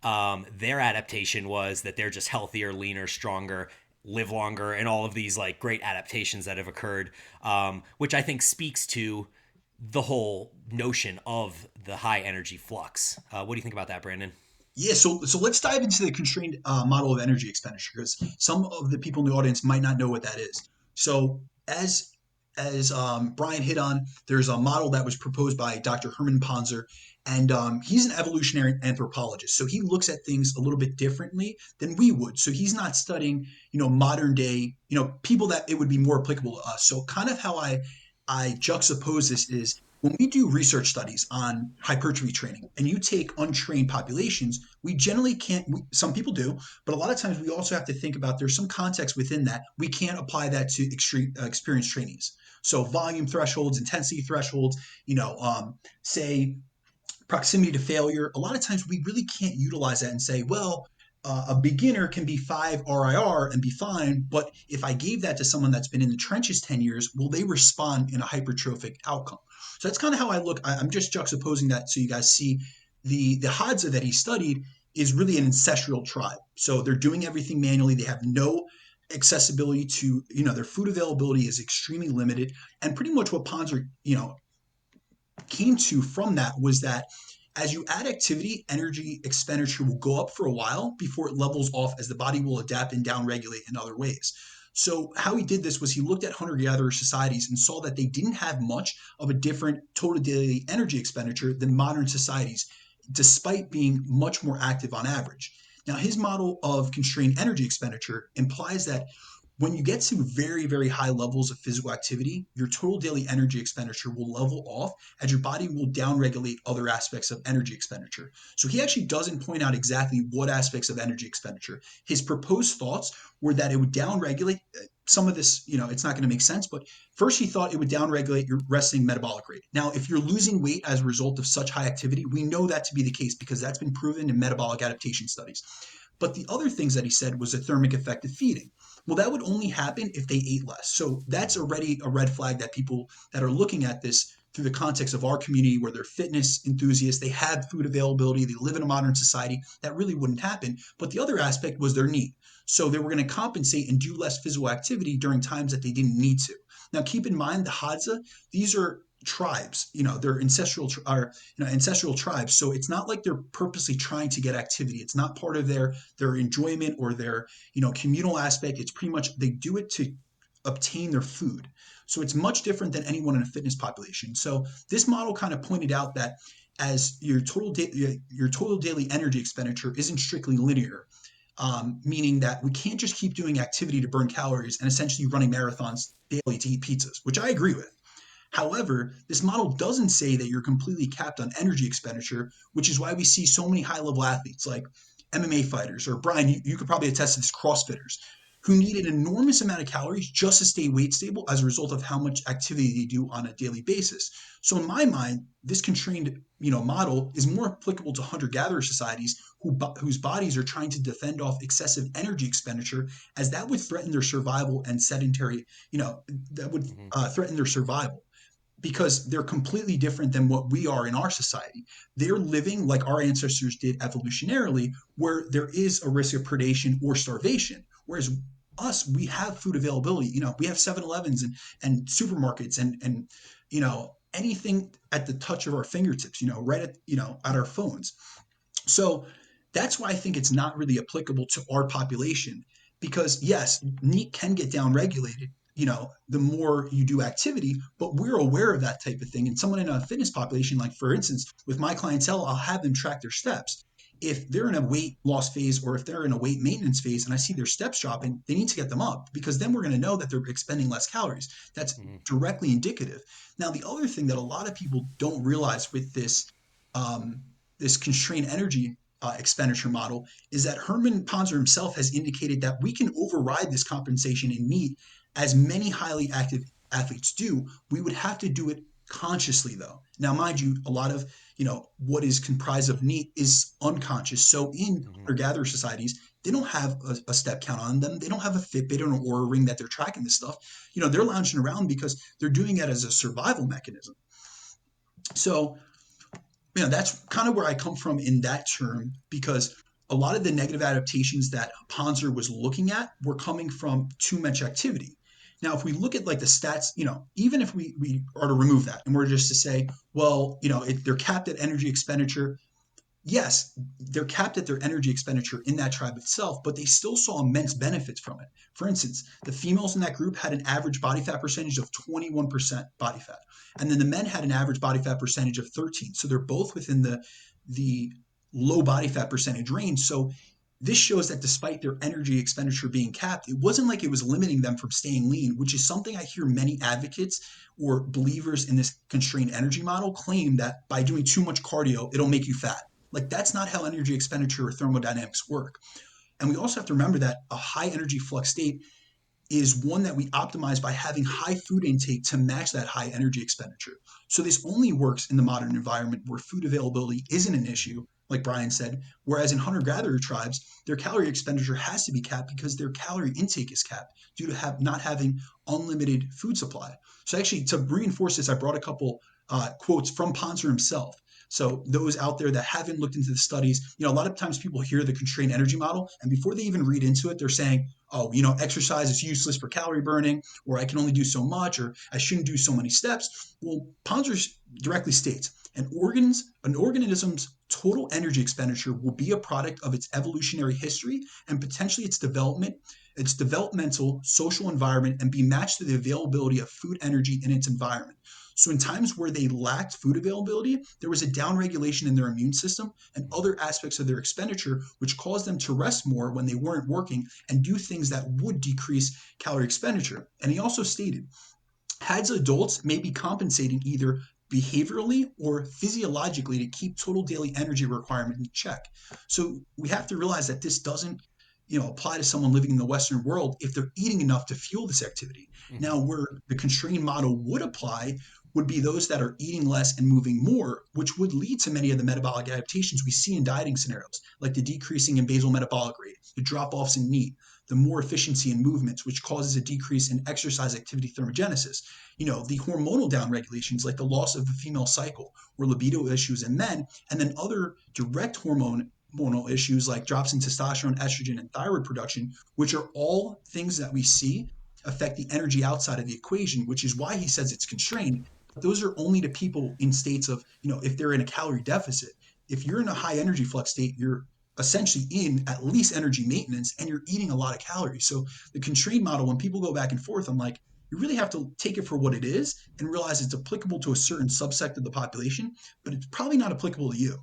their adaptation was that they're just healthier, leaner, stronger, live longer and all of these like great adaptations that have occurred, which I think speaks to the whole notion of the high energy flux. What do you think about that, Brandon? Yeah, so let's dive into the constrained model of energy expenditure because some of the people in the audience might not know what that is. So as Brian hit on, there's a model that was proposed by Dr. Herman Ponzer, and he's an evolutionary anthropologist. So he looks at things a little bit differently than we would. So he's not studying, modern day, people that it would be more applicable to us. So kind of how I juxtapose this is when we do research studies on hypertrophy training and you take untrained populations, we generally can't, some people do, but a lot of times we also have to think about there's some context within that. We can't apply that to extreme experienced trainees. So volume thresholds, intensity thresholds, say proximity to failure. A lot of times we really can't utilize that and say, well, a beginner can be 5 RIR and be fine, but if I gave that to someone that's been in the trenches 10 years, will they respond in a hypertrophic outcome? So that's kind of how I look. I'm just juxtaposing that so you guys see the Hadza that he studied is really an ancestral tribe. So they're doing everything manually. They have no accessibility to, their food availability is extremely limited. And pretty much what Ponzer, came to from that was that as you add activity, energy expenditure will go up for a while before it levels off as the body will adapt and downregulate in other ways. So how he did this was he looked at hunter-gatherer societies and saw that they didn't have much of a different total daily energy expenditure than modern societies, despite being much more active on average. Now, his model of constrained energy expenditure implies that when you get to very, very high levels of physical activity, your total daily energy expenditure will level off as your body will downregulate other aspects of energy expenditure. So he actually doesn't point out exactly what aspects of energy expenditure. His proposed thoughts were that it would downregulate some of this, it's not going to make sense, but first he thought it would downregulate your resting metabolic rate. Now, if you're losing weight as a result of such high activity, we know that to be the case because that's been proven in metabolic adaptation studies. But the other things that he said was a thermic effect of feeding. Well, that would only happen if they ate less. So that's already a red flag that people that are looking at this through the context of our community where they're fitness enthusiasts, they have food availability, they live in a modern society, that really wouldn't happen. But the other aspect was their need. So they were going to compensate and do less physical activity during times that they didn't need to. Now, keep in mind the Hadza, these are tribes, they're ancestral tribes. So it's not like they're purposely trying to get activity. It's not part of their enjoyment or their, communal aspect. It's pretty much they do it to obtain their food. So it's much different than anyone in a fitness population. So this model kind of pointed out that as your total daily energy expenditure isn't strictly linear, meaning that we can't just keep doing activity to burn calories and essentially running marathons daily to eat pizzas, which I agree with. However, this model doesn't say that you're completely capped on energy expenditure, which is why we see so many high level athletes like MMA fighters, or Brian, you could probably attest to this, CrossFitters, who need an enormous amount of calories just to stay weight stable as a result of how much activity they do on a daily basis. So in my mind, this constrained model is more applicable to hunter-gatherer societies whose bodies are trying to defend off excessive energy expenditure, as that would threaten their survival and sedentary, that would threaten their survival because they're completely different than what we are in our society. They're living like our ancestors did evolutionarily, where there is a risk of predation or starvation. Whereas us, we have food availability. We have 7-Elevens and supermarkets and anything at the touch of our fingertips, right at our phones. So that's why I think it's not really applicable to our population because yes, NEAT can get down regulated, the more you do activity, but we're aware of that type of thing. And someone in a fitness population, like for instance, with my clientele, I'll have them track their steps. If they're in a weight loss phase or if they're in a weight maintenance phase and I see their steps dropping, they need to get them up because then we're going to know that they're expending less calories. That's directly indicative. Now, the other thing that a lot of people don't realize with this constrained energy expenditure model is that Herman Ponzer himself has indicated that we can override this compensation in NEAT as many highly active athletes do. We would have to do it consciously though. Now, mind you, a lot of, what is comprised of NEAT is unconscious. So in hunter-gatherer societies, they don't have a step count on them. They don't have a Fitbit or an Oura ring that they're tracking this stuff. They're lounging around because they're doing it as a survival mechanism. So, that's kind of where I come from in that term because a lot of the negative adaptations that Ponzer was looking at were coming from too much activity. Now, if we look at like the stats, even if we are to remove that and we're just to say, well, they're capped at energy expenditure. Yes, they're capped at their energy expenditure in that tribe itself, but they still saw immense benefits from it. For instance, the females in that group had an average body fat percentage of 21% body fat, and then the men had an average body fat percentage of 13. So they're both within the low body fat percentage range. So this shows that despite their energy expenditure being capped, it wasn't like it was limiting them from staying lean, which is something I hear many advocates or believers in this constrained energy model claim that by doing too much cardio, it'll make you fat. Like that's not how energy expenditure or thermodynamics work. And we also have to remember that a high energy flux state is one that we optimize by having high food intake to match that high energy expenditure. So this only works in the modern environment where food availability isn't an issue, like Brian said, whereas in hunter-gatherer tribes, their calorie expenditure has to be capped because their calorie intake is capped due to not having unlimited food supply. So actually, to reinforce this, I brought a couple quotes from Ponzer himself. So those out there that haven't looked into the studies, a lot of times people hear the constrained energy model, and before they even read into it, they're saying, oh, exercise is useless for calorie burning, or I can only do so much, or I shouldn't do so many steps. Well, Ponzer directly states, an organism's total energy expenditure will be a product of its evolutionary history and potentially its developmental social environment, and be matched to the availability of food energy in its environment. So in times where they lacked food availability, there was a downregulation in their immune system and other aspects of their expenditure, which caused them to rest more when they weren't working and do things that would decrease calorie expenditure. And he also stated, as adults may be compensating either behaviorally or physiologically to keep total daily energy requirement in check. So we have to realize that this doesn't apply to someone living in the Western world if they're eating enough to fuel this activity. Mm-hmm. Now, where the constrained model would apply would be those that are eating less and moving more, which would lead to many of the metabolic adaptations we see in dieting scenarios, like the decreasing in basal metabolic rate, the drop-offs in NEAT, the more efficiency in movements, which causes a decrease in exercise activity thermogenesis. The hormonal downregulations, like the loss of the female cycle or libido issues in men, and then other direct hormonal issues like drops in testosterone, estrogen, and thyroid production, which are all things that we see affect the energy outside of the equation, which is why he says it's constrained. But those are only to people in states of, if they're in a calorie deficit. If you're in a high energy flux state, you're essentially in at least energy maintenance and you're eating a lot of calories. So the constrained model, when people go back and forth, I'm like, you really have to take it for what it is and realize it's applicable to a certain subsect of the population, but it's probably not applicable to you.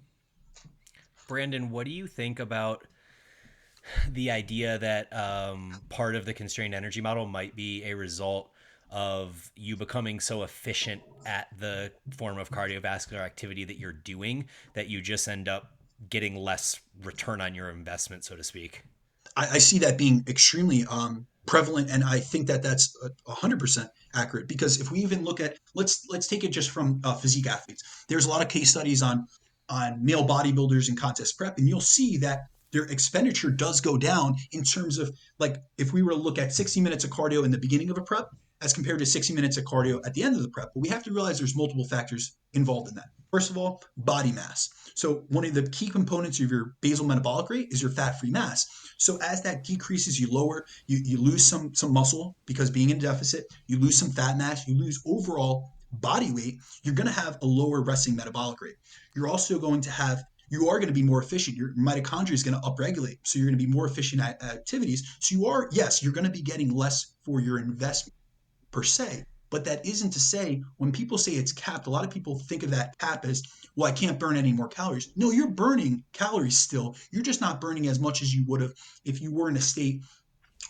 Brandon, what do you think about the idea that part of the constrained energy model might be a result of you becoming so efficient at the form of cardiovascular activity that you're doing that you just end up getting less return on your investment, so to speak? I see that being extremely prevalent, and I think that that's 100% accurate. Because if we even look at, let's take it just from physique athletes. There's a lot of case studies on male bodybuilders and contest prep, and you'll see that their expenditure does go down in terms of, like, if we were to look at 60 minutes of cardio in the beginning of a prep as compared to 60 minutes of cardio at the end of the prep. But we have to realize there's multiple factors involved in that. First of all, body mass. So one of the key components of your basal metabolic rate is your fat-free mass. So as that decreases, you lose some muscle because being in deficit, you lose some fat mass, you lose overall body weight, you're going to have a lower resting metabolic rate. You're also going to have you are going to be more efficient. Your mitochondria is going to upregulate. So you're going to be more efficient at activities. So you're going to be getting less for your investment per se. But that isn't to say, when people say it's capped, a lot of people think of that cap as, well, I can't burn any more calories. No, you're burning calories still. You're just not burning as much as you would have if you were in a state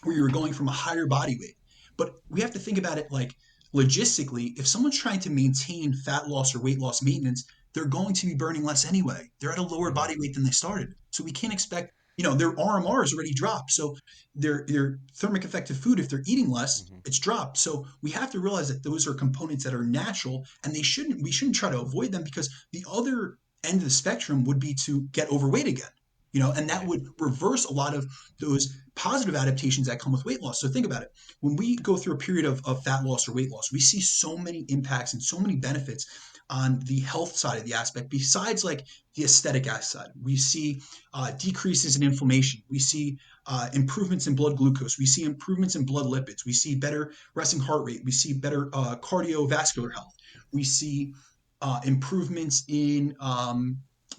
where you were going from a higher body weight. But we have to think about it like logistically. If someone's trying to maintain fat loss or weight loss maintenance, they're going to be burning less anyway. They're at a lower body weight than they started. So we can't expect, their RMR is already dropped. So their thermic effective food, if they're eating less, it's dropped. So we have to realize that those are components that are natural, and we shouldn't try to avoid them, because the other end of the spectrum would be to get overweight again. and that would reverse a lot of those positive adaptations that come with weight loss. So think about it. When we go through a period of fat loss or weight loss, we see so many impacts and so many benefits on the health side of the aspect, besides like the aesthetic side. We see decreases in inflammation. We see improvements in blood glucose. We see improvements in blood lipids. We see better resting heart rate. We see better cardiovascular health. We see improvements in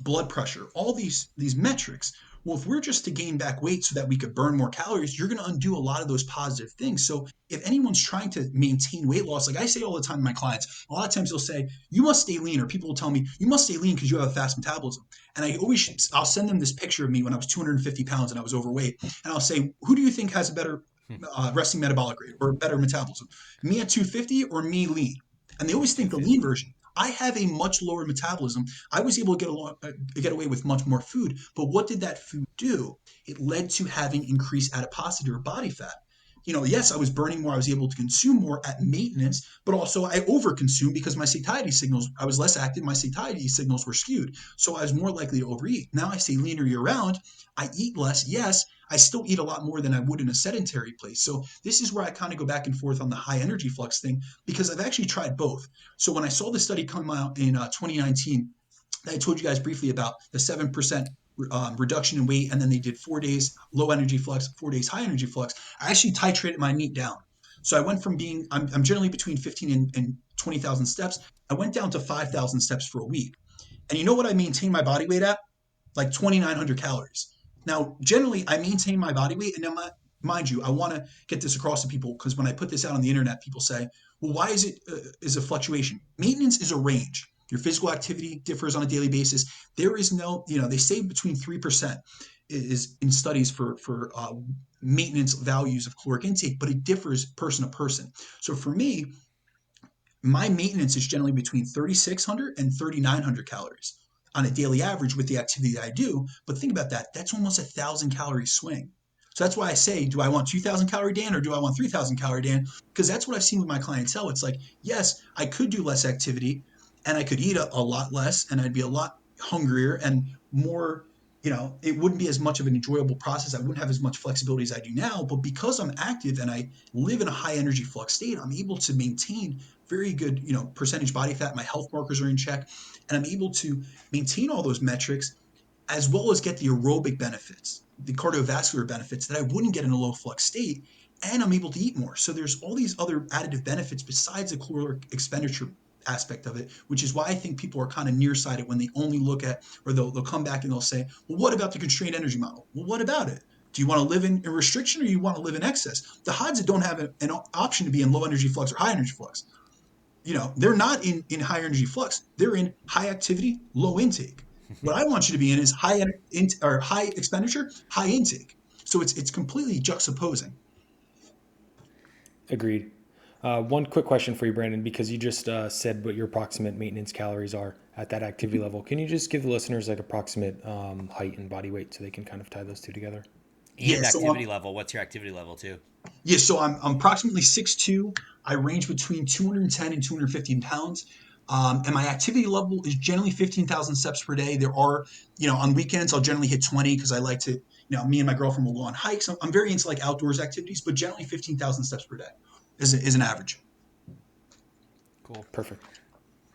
blood pressure. All these metrics. Well, if we're just to gain back weight so that we could burn more calories, you're going to undo a lot of those positive things. So if anyone's trying to maintain weight loss, like I say all the time to my clients, a lot of times they'll say, you must stay lean, or people will tell me, you must stay lean because you have a fast metabolism. And I'll send them this picture of me when I was 250 pounds and I was overweight. And I'll say, who do you think has a better resting metabolic rate or better metabolism? Me at 250 or me lean? And they always think the lean version. I have a much lower metabolism. I was able to get away with much more food. But what did that food do? It led to having increased adiposity or body fat. Yes, I was burning more. I was able to consume more at maintenance, but also I overconsumed because my satiety signals, I was less active. My satiety signals were skewed. So I was more likely to overeat. Now I stay leaner year round. I eat less. Yes, I still eat a lot more than I would in a sedentary place. So this is where I kind of go back and forth on the high energy flux thing, because I've actually tried both. So when I saw the study come out in 2019, that I told you guys briefly about, the 7% reduction in weight, and then they did 4 days low energy flux, 4 days high energy flux, I actually titrated my meat down. So I went from I'm generally between 15 and 20,000 steps. I went down to 5,000 steps for a week. And you know what I maintained my body weight at? Like 2,900 calories. Now, generally, I maintain my body weight. And now, mind you, I want to get this across to people, because when I put this out on the internet, people say, well, why is a fluctuation? Maintenance is a range. Your physical activity differs on a daily basis. There is no, they say between 3% is in studies for maintenance values of caloric intake, but it differs person to person. So for me, my maintenance is generally between 3,600 and 3,900 calories on a daily average with the activity that I do. But think about that. That's almost 1,000 calorie swing. So that's why I say, do I want 2,000 calorie Dan or do I want 3,000 calorie Dan? Because that's what I've seen with my clientele. It's like, yes, I could do less activity and I could eat a lot less and I'd be a lot hungrier and more, it wouldn't be as much of an enjoyable process. I wouldn't have as much flexibility as I do now. But because I'm active and I live in a high energy flux state, I'm able to maintain very good, percentage body fat. My health markers are in check, and I'm able to maintain all those metrics, as well as get the aerobic benefits, the cardiovascular benefits that I wouldn't get in a low flux state. And I'm able to eat more. So there's all these other additive benefits besides the caloric expenditure aspect of it, which is why I think people are kind of nearsighted when they only look at, or they'll come back and they'll say, well, what about the constrained energy model? Well, what about it? Do you want to live in restriction or you want to live in excess? The HODs that don't have an option to be in low energy flux or high energy flux, they're not in high energy flux. They're in high activity, low intake. What I want you to be in is high expenditure, high intake. So it's completely juxtaposing. Agreed. One quick question for you, Brandon, because you just said what your approximate maintenance calories are at that activity level. Can you just give the listeners like approximate height and body weight so they can kind of tie those two together? And Yeah, activity level. What's your activity level too? so I'm approximately 6'2". I range between 210 and 215 pounds. And my activity level is generally 15,000 steps per day. There are, on weekends, I'll generally hit 20 because I like to, me and my girlfriend will go on hikes. I'm very into like outdoors activities, but generally 15,000 steps per day is an average. Cool. Perfect.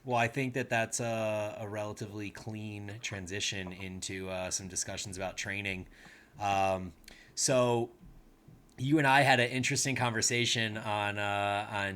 Well, I think that's a relatively clean transition into some discussions about training. So you and I had an interesting conversation on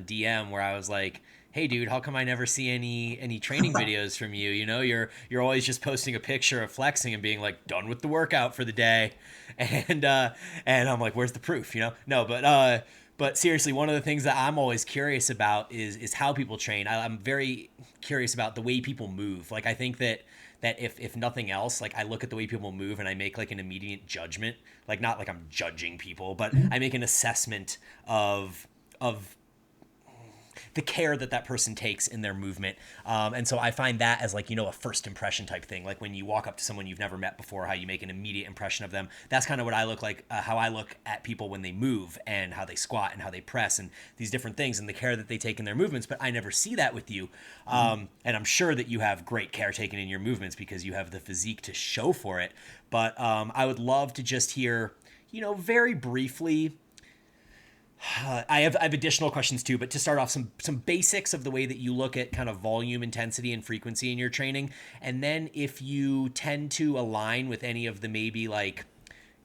DM where I was like, "Hey, dude, how come I never see any training videos from you? You're always just posting a picture of flexing and being like, done with the workout for the day," and I'm like, "Where's the proof?" No, but seriously, one of the things that I'm always curious about is how people train. I'm very curious about the way people move. Like, I think that if nothing else, like I look at the way people move and I make like an immediate judgment, like not like I'm judging people, but I make an assessment of the care that person takes in their movement. And so I find that as like, a first impression type thing. Like when you walk up to someone you've never met before, how you make an immediate impression of them. That's kind of what I look like, how I look at people when they move and how they squat and how they press and these different things and the care that they take in their movements. But I never see that with you. And I'm sure that you have great care taken in your movements because you have the physique to show for it. But I would love to just hear, very briefly, I have additional questions too, but to start off, some basics of the way that you look at kind of volume, intensity, and frequency in your training, and then if you tend to align with any of the maybe like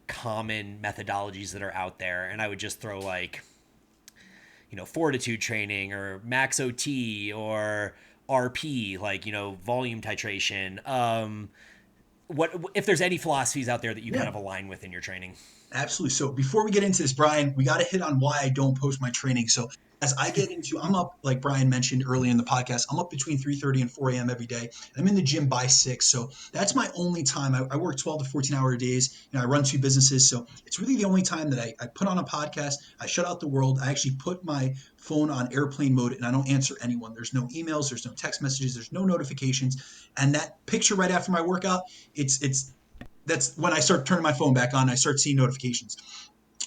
common methodologies that are out there, and I would just throw like, fortitude training or max OT or RP, like volume titration. What if there's any philosophies out there that you kind of align with in your training? Absolutely. So before we get into this, Brian, we got to hit on why I don't post my training. So as I get into, I'm up, like Brian mentioned early in the podcast, I'm up between 3:30 and 4 a.m. every day. I'm in the gym by 6. So that's my only time. I work 12 to 14-hour days. I run 2 businesses. So it's really the only time that I put on a podcast. I shut out the world. I actually put my phone on airplane mode and I don't answer anyone. There's no emails. There's no text messages. There's no notifications. And that picture right after my workout, that's when I start turning my phone back on. I start seeing notifications.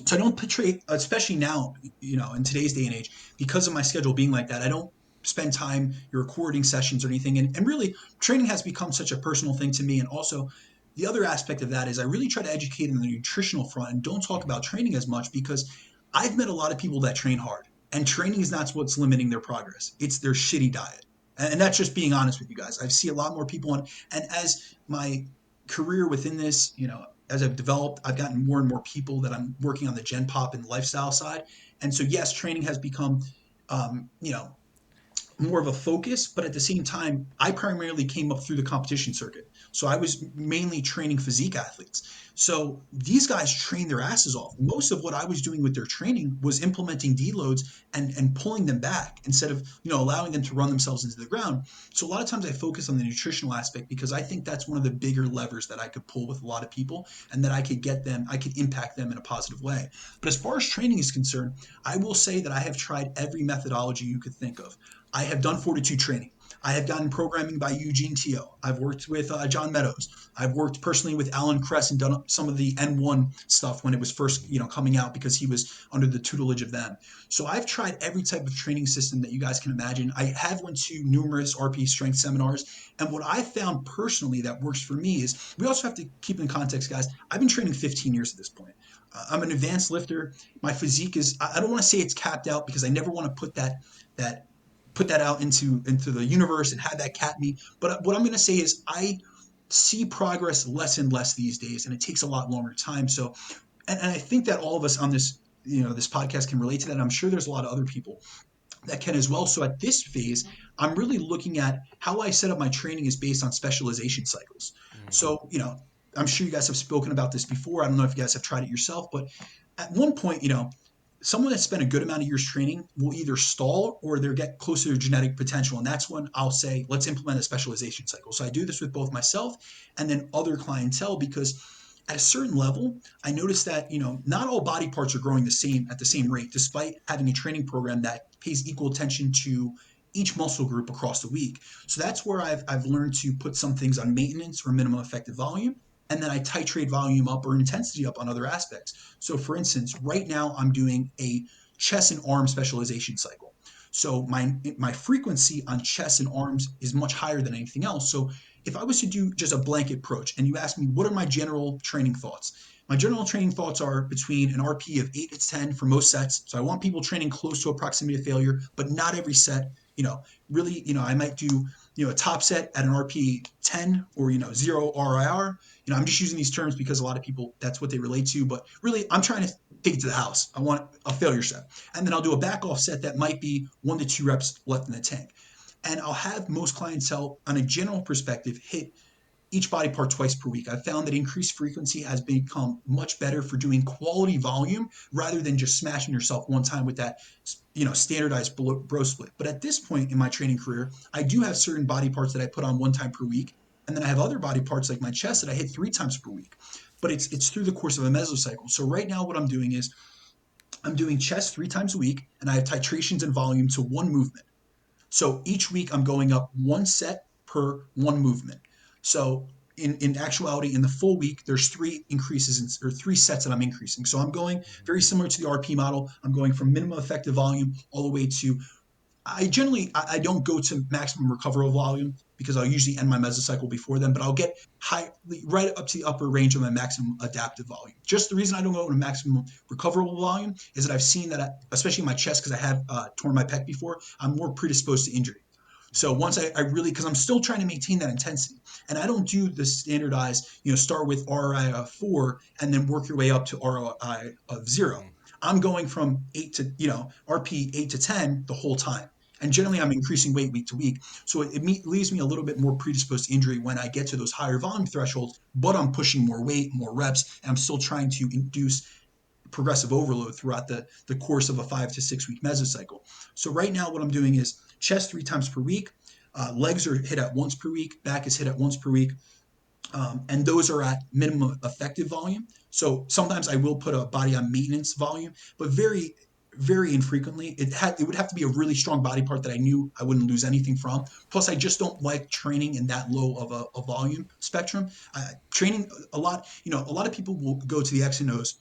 So I don't portray, especially now, in today's day and age, because of my schedule being like that, I don't spend time recording sessions or anything. And really, training has become such a personal thing to me. And also, the other aspect of that is I really try to educate on the nutritional front and don't talk about training as much because I've met a lot of people that train hard. And training is not what's limiting their progress. It's their shitty diet. And that's just being honest with you guys. I see a lot more people and as my career within this, as I've developed, I've gotten more and more people that I'm working on the Gen Pop and lifestyle side. And so, yes, training has become, um, you know, more of a focus, but at the same time, I primarily came up through the competition circuit. So I was mainly training physique athletes. So these guys train their asses off. Most of what I was doing with their training was implementing deloads and pulling them back instead of, allowing them to run themselves into the ground. So a lot of times I focus on the nutritional aspect because I think that's one of the bigger levers that I could pull with a lot of people and that I could impact them in a positive way. But as far as training is concerned, I will say that I have tried every methodology you could think of. I have done fortitude training. I have gotten programming by Eugene Teo. I've worked with John Meadows. I've worked personally with Alan Kress and done some of the N1 stuff when it was first, coming out because he was under the tutelage of them. So I've tried every type of training system that you guys can imagine. I have went to numerous RP strength seminars. And what I found personally that works for me is we also have to keep in context, guys. I've been training 15 years at this point. I'm an advanced lifter. My physique is, I don't want to say it's capped out because I never want to put that out into the universe and have that cap me. But what I'm going to say is I see progress less and less these days, and it takes a lot longer time. So, and I think that all of us on this, this podcast can relate to that. I'm sure there's a lot of other people that can as well. So at this phase, I'm really looking at how I set up my training is based on specialization cycles. So, I'm sure you guys have spoken about this before. I don't know if you guys have tried it yourself, but at one point, someone that spent a good amount of years training will either stall or they'll get closer to genetic potential. And that's when I'll say, let's implement a specialization cycle. So I do this with both myself and then other clientele because at a certain level, I noticed that, not all body parts are growing at the same rate, despite having a training program that pays equal attention to each muscle group across the week. So that's where I've learned to put some things on maintenance or minimum effective volume. And then I titrate volume up or intensity up on other aspects. So for instance, right now I'm doing a chest and arm specialization cycle. So my frequency on chest and arms is much higher than anything else. So if I was to do just a blanket approach and you ask me, what are my general training thoughts? My general training thoughts are between an RP of 8 to 10 for most sets. So I want people training close to a proximity of failure, but not every set. Really, I might do, a top set at an RP 10 or, 0 RIR. I'm just using these terms because a lot of people, that's what they relate to. But really, I'm trying to take it to the house. I want a failure set. And then I'll do a back off set that might be 1 to 2 reps left in the tank. And I'll have most clientele, on a general perspective, hit each body part twice per week. I've found that increased frequency has become much better for doing quality volume rather than just smashing yourself one time with that, standardized bro split. But at this point in my training career, I do have certain body parts that I put on 1 time per week. And then I have other body parts like my chest that I hit 3 times per week. But it's through the course of a mesocycle. So right now what I'm doing is I'm doing chest 3 times a week, and I have titrations and volume to one movement. So each week I'm going up one set per one movement. So in actuality, in the full week, there's three increases or three sets that I'm increasing. So I'm going very similar to the RP model. I'm going from minimum effective volume all the way to I don't go to maximum recoverable volume because I'll usually end my mesocycle before then, but I'll get high right up to the upper range of my maximum adaptive volume. Just the reason I don't go to maximum recoverable volume is that I've seen that, especially in my chest, because I have torn my pec before, I'm more predisposed to injury. So once I really, because I'm still trying to maintain that intensity, and I don't do the standardized, start with ROI of 4 and then work your way up to ROI of 0. I'm going from 8 to, RP 8 to 10 the whole time. And generally, I'm increasing weight week to week. So it leaves me a little bit more predisposed to injury when I get to those higher volume thresholds, but I'm pushing more weight, more reps, and I'm still trying to induce progressive overload throughout the course of a 5 to 6 week mesocycle. So right now, what I'm doing is chest 3 times per week. Legs are hit at once per week. Back is hit at once per week. And those are at minimum effective volume. So sometimes I will put a body on maintenance volume, but very, very infrequently. It would have to be a really strong body part that I knew I wouldn't lose anything from. Plus, I just don't like training in that low of a volume spectrum. Training a lot, a lot of people will go to the X and O's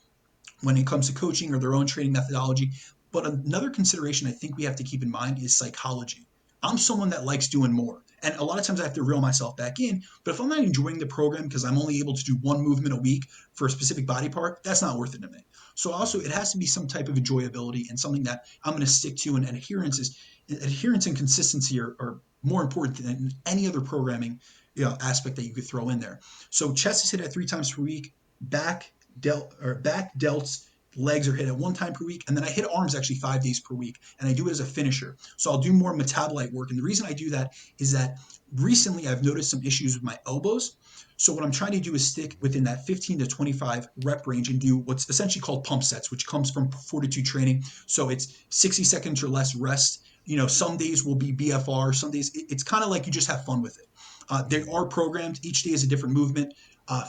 when it comes to coaching or their own training methodology. But another consideration I think we have to keep in mind is psychology. I'm someone that likes doing more. And a lot of times I have to reel myself back in. But if I'm not enjoying the program because I'm only able to do one movement a week for a specific body part, that's not worth it to me. So also it has to be some type of enjoyability and something that I'm going to stick to. And adherence and consistency are more important than any other programming aspect that you could throw in there. So chest is hit at 3 times per week, back delts, legs are hit at 1 time per week, and then I hit arms actually 5 days per week, and I do it as a finisher. So I'll do more metabolite work, and the reason I do that is that recently I've noticed some issues with my elbows. So what I'm trying to do is stick within that 15 to 25 rep range and do what's essentially called pump sets, which comes from fortitude training. So it's 60 seconds or less rest. Some days will be BFR, some days it's kind of like you just have fun with it. There are programs, each day is a different movement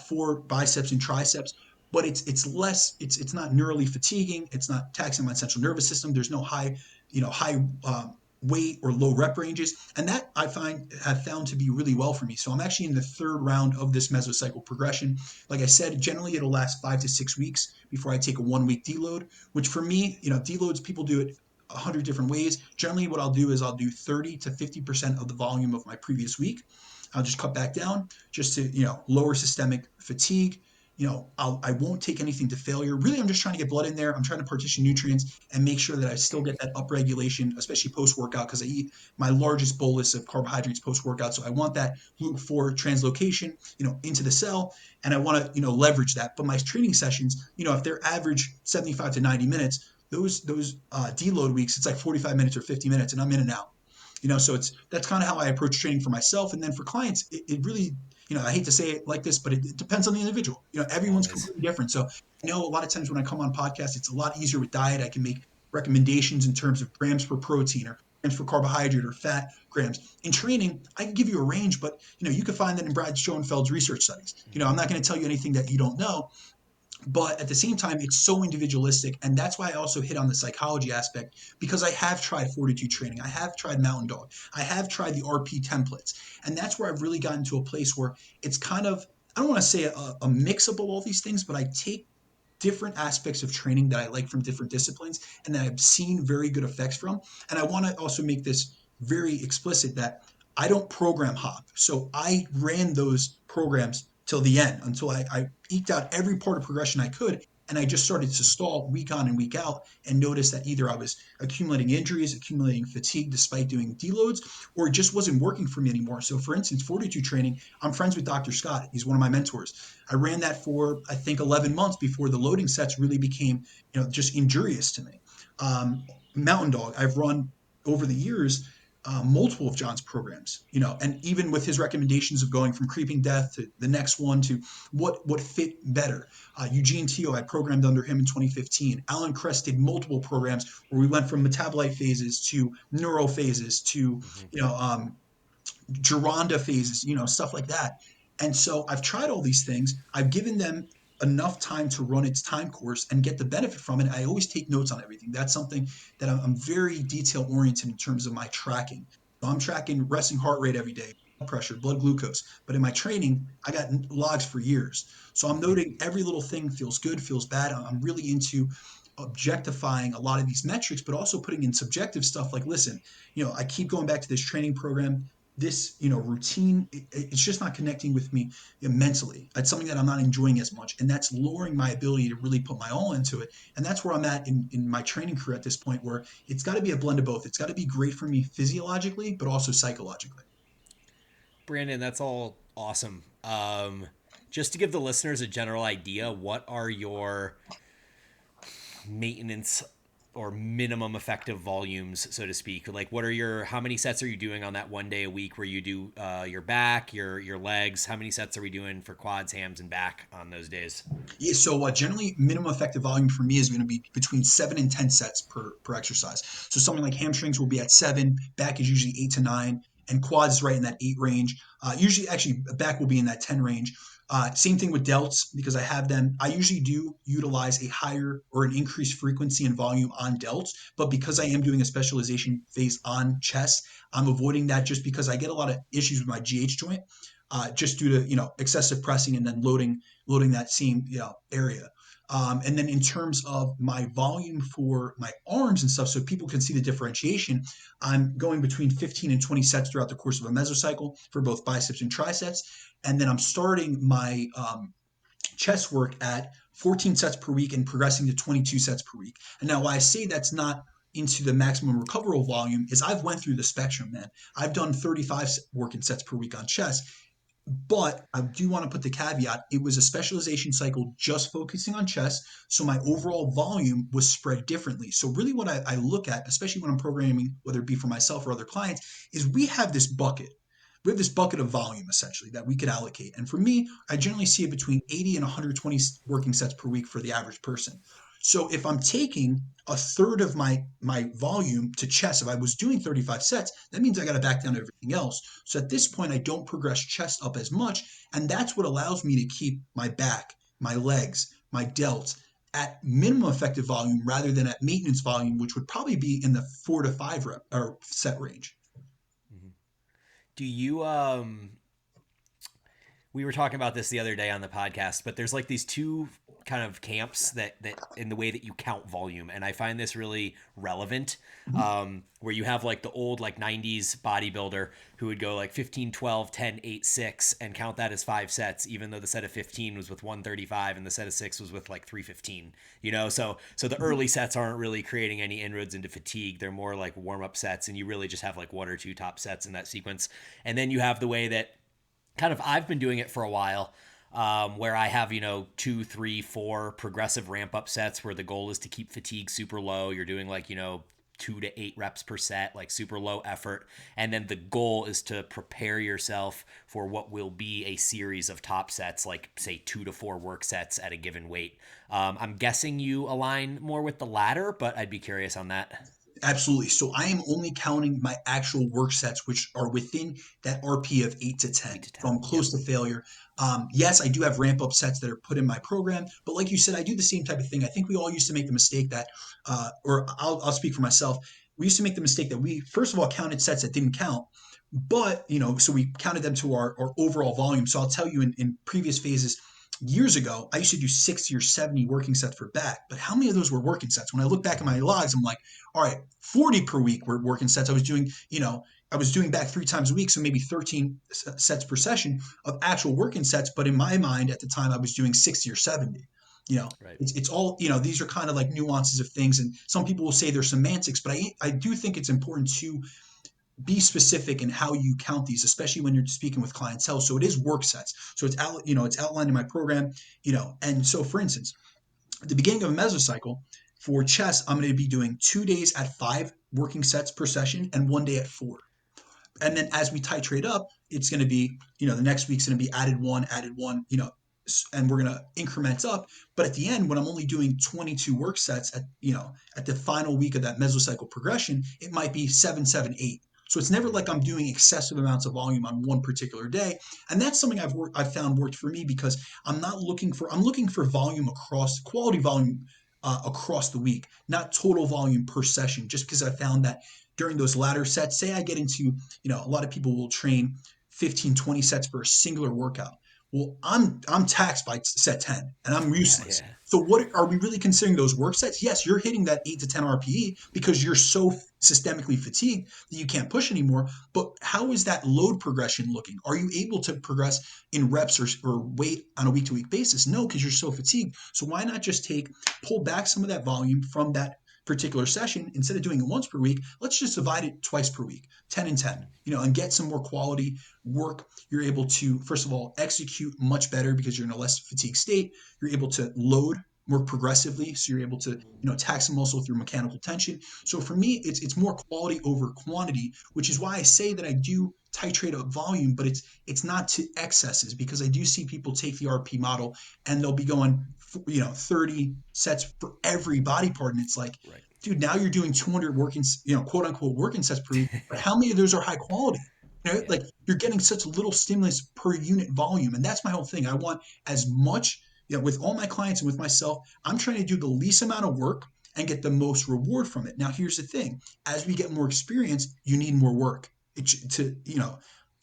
for biceps and triceps, but it's less, it's not neurally fatiguing, it's not taxing my central nervous system. There's no high weight or low rep ranges, and that have found to be really well for me. So I'm actually in the third round of this mesocycle progression. Like I said, generally it'll last 5 to 6 weeks before I take a 1 week deload, which for me, deloads, people do it 100 different ways. Generally what I'll do is I'll do 30 to 50% of the volume of my previous week. I'll just cut back down just to lower systemic fatigue. I won't take anything to failure. Really, I'm just trying to get blood in there. I'm trying to partition nutrients and make sure that I still get that upregulation, especially post-workout, because I eat my largest bolus of carbohydrates post-workout. So I want that GLUT4 translocation, into the cell, and I want to, leverage that. But my training sessions, if they're average 75 to 90 minutes, those deload weeks, it's like 45 minutes or 50 minutes, and I'm in and out. So that's kind of how I approach training for myself, and then for clients, it really, I hate to say it like this, but it depends on the individual. Everyone's Always. completely different. So I know a lot of times when I come on podcasts, it's a lot easier with diet. I can make recommendations in terms of grams per protein or grams per carbohydrate or fat grams. In training, I can give you a range, but you can find that in Brad Schoenfeld's research studies. I'm not going to tell you anything that you don't know, but at the same time it's so individualistic, and that's why I also hit on the psychology aspect, because I have tried fortitude training, I have tried mountain dog, I have tried the RP templates, and that's where I've really gotten to a place where it's kind of, I don't want to say a mix of all these things, but I take different aspects of training that I like from different disciplines and that I've seen very good effects from. And I want to also make this very explicit that I don't program hop. So I ran those programs till the end until I eked out every part of progression I could. And I just started to stall week on and week out and noticed that either I was accumulating injuries, accumulating fatigue despite doing deloads, or it just wasn't working for me anymore. So for instance, fortitude training, I'm friends with Dr. Scott. He's one of my mentors. I ran that for, I think, 11 months before the loading sets really became, just injurious to me. Mountain dog, I've run over the years multiple of John's programs, and even with his recommendations of going from creeping death to the next one to what fit better. Eugene Teo, I programmed under him in 2015. Alan Kress did multiple programs where we went from metabolite phases to neural phases to, Geronda phases, stuff like that. And so I've tried all these things. I've given them enough time to run its time course and get the benefit from it. I always take notes on everything. That's something that I'm very detail oriented in terms of my tracking. So I'm tracking resting heart rate every day, blood pressure, blood glucose. But in my training, I got logs for years. So I'm noting every little thing feels good, feels bad. I'm really into objectifying a lot of these metrics, but also putting in subjective stuff like, listen, I keep going back to this training program. This, routine, it's just not connecting with me mentally. It's something that I'm not enjoying as much. And that's lowering my ability to really put my all into it. And that's where I'm at in my training career at this point, where it's got to be a blend of both. It's got to be great for me physiologically, but also psychologically. Brandon, that's all awesome. Just to give the listeners a general idea, what are your maintenance or minimum effective volumes, so to speak? Like, how many sets are you doing on that 1 day a week where you do your back, your legs? How many sets are we doing for quads, hams, and back on those days? Yeah, so generally, minimum effective volume for me is going to be between 7 and 10 sets per exercise. So something like hamstrings will be at 7, back is usually 8 to 9, and quads is right in that 8 range. Usually, actually, back will be in that 10 range. Same thing with delts because I have them. I usually do utilize a higher or an increased frequency and volume on delts, but because I am doing a specialization phase on chest, I'm avoiding that just because I get a lot of issues with my GH joint, just due to excessive pressing and then loading that same area. And then in terms of my volume for my arms and stuff, so people can see the differentiation, I'm going between 15 and 20 sets throughout the course of a mesocycle for both biceps and triceps. And then I'm starting my chest work at 14 sets per week and progressing to 22 sets per week. And now why I say that's not into the maximum recoverable volume is I've went through the spectrum, man. I've done 35 working sets per week on chest, but I do want to put the caveat, it was a specialization cycle just focusing on chest. So my overall volume was spread differently. So really what I look at, especially when I'm programming, whether it be for myself or other clients, is we have this bucket. We have this bucket of volume essentially that we could allocate. And for me, I generally see it between 80 and 120 working sets per week for the average person. So if I'm taking a third of my volume to chest, if I was doing 35 sets, that means I got to back down everything else. So at this point, I don't progress chest up as much. And that's what allows me to keep my back, my legs, my delts at minimum effective volume rather than at maintenance volume, which would probably be in the 4 to 5 rep or set range. Do you we were talking about this the other day on the podcast, but there's like these two kind of camps that in the way that you count volume, and I find this really relevant. Where you have like the old like 90s bodybuilder who would go like 15 12 10 8 6 and count that as 5 sets, even though the set of 15 was with 135 and the set of 6 was with like 315. So the early sets aren't really creating any inroads into fatigue. They're more like warm-up sets, and you really just have like 1 or 2 top sets in that sequence. And then you have the way that kind of I've been doing it for a while, where I have 2, 3, 4 progressive ramp up sets where the goal is to keep fatigue super low. You're doing like 2 to 8 reps per set, like super low effort, and then the goal is to prepare yourself for what will be a series of top sets, like say 2 to 4 work sets at a given weight. I'm guessing you align more with the latter, but I'd be curious on that. Absolutely. So I am only counting my actual work sets, which are within that RP of 8 to 10. 8 to 10. So I'm close to failure. Yes, I do have ramp up sets that are put in my program, but like you said, I do the same type of thing. I think we all used to make the mistake that, or I'll speak for myself. We used to make the mistake that we, first of all, counted sets that didn't count, but, so we counted them to our overall volume. So I'll tell you in previous phases, years ago, I used to do 60 or 70 working sets for back, but how many of those were working sets? When I look back at my logs, I'm like, all right, 40 per week were working sets. I was doing back 3 times a week, so maybe 13 sets per session of actual working sets. But in my mind at the time, I was doing 60 or 70. Right. It's all, these are kind of like nuances of things. And some people will say they're semantics, but I do think it's important to be specific in how you count these, especially when you're speaking with clientele. So it is work sets. So it's out, it's outlined in my program, and so for instance, at the beginning of a mesocycle for chest, I'm going to be doing 2 days at 5 working sets per session and 1 day at 4. And then as we titrate up, it's going to be, the next week's going to be added one, and we're going to increment up. But at the end, when I'm only doing 22 work sets at the final week of that mesocycle progression, it might be 7, 7, 8. So it's never like I'm doing excessive amounts of volume on one particular day. And that's something I've found worked for me because I'm looking for volume across quality volume across the week, not total volume per session, just because I found that during those latter sets, say I get into, a lot of people will train 15, 20 sets for a singular workout. Well, I'm taxed by set 10 and I'm Yeah, useless. yeah. So what are we really considering those work sets? Yes, you're hitting that 8 to 10 RPE because you're so systemically fatigued that you can't push anymore. But how is that load progression looking? Are you able to progress in reps or weight on a week to week basis? No, because you're so fatigued. So why not just pull back some of that volume from that particular session? Instead of doing it once per week, let's just divide it twice per week, 10 and 10, and get some more quality work. You're able to, first of all, execute much better because you're in a less fatigued state. You're able to load more progressively, so you're able to tax the muscle through mechanical tension. So for me, it's more quality over quantity, which is why I say that I do titrate up volume, but it's not to excesses, because I do see people take the RP model and they'll be going 30 sets for every body part, and it's like, Right. dude, now you're doing 200 working, quote unquote working sets per week, but how many of those are high quality? Yeah. Like, you're getting such little stimulus per unit volume, and that's my whole thing. I want as much, with all my clients and with myself, I'm trying to do the least amount of work and get the most reward from it. Now, here's the thing: as we get more experience, you need more work to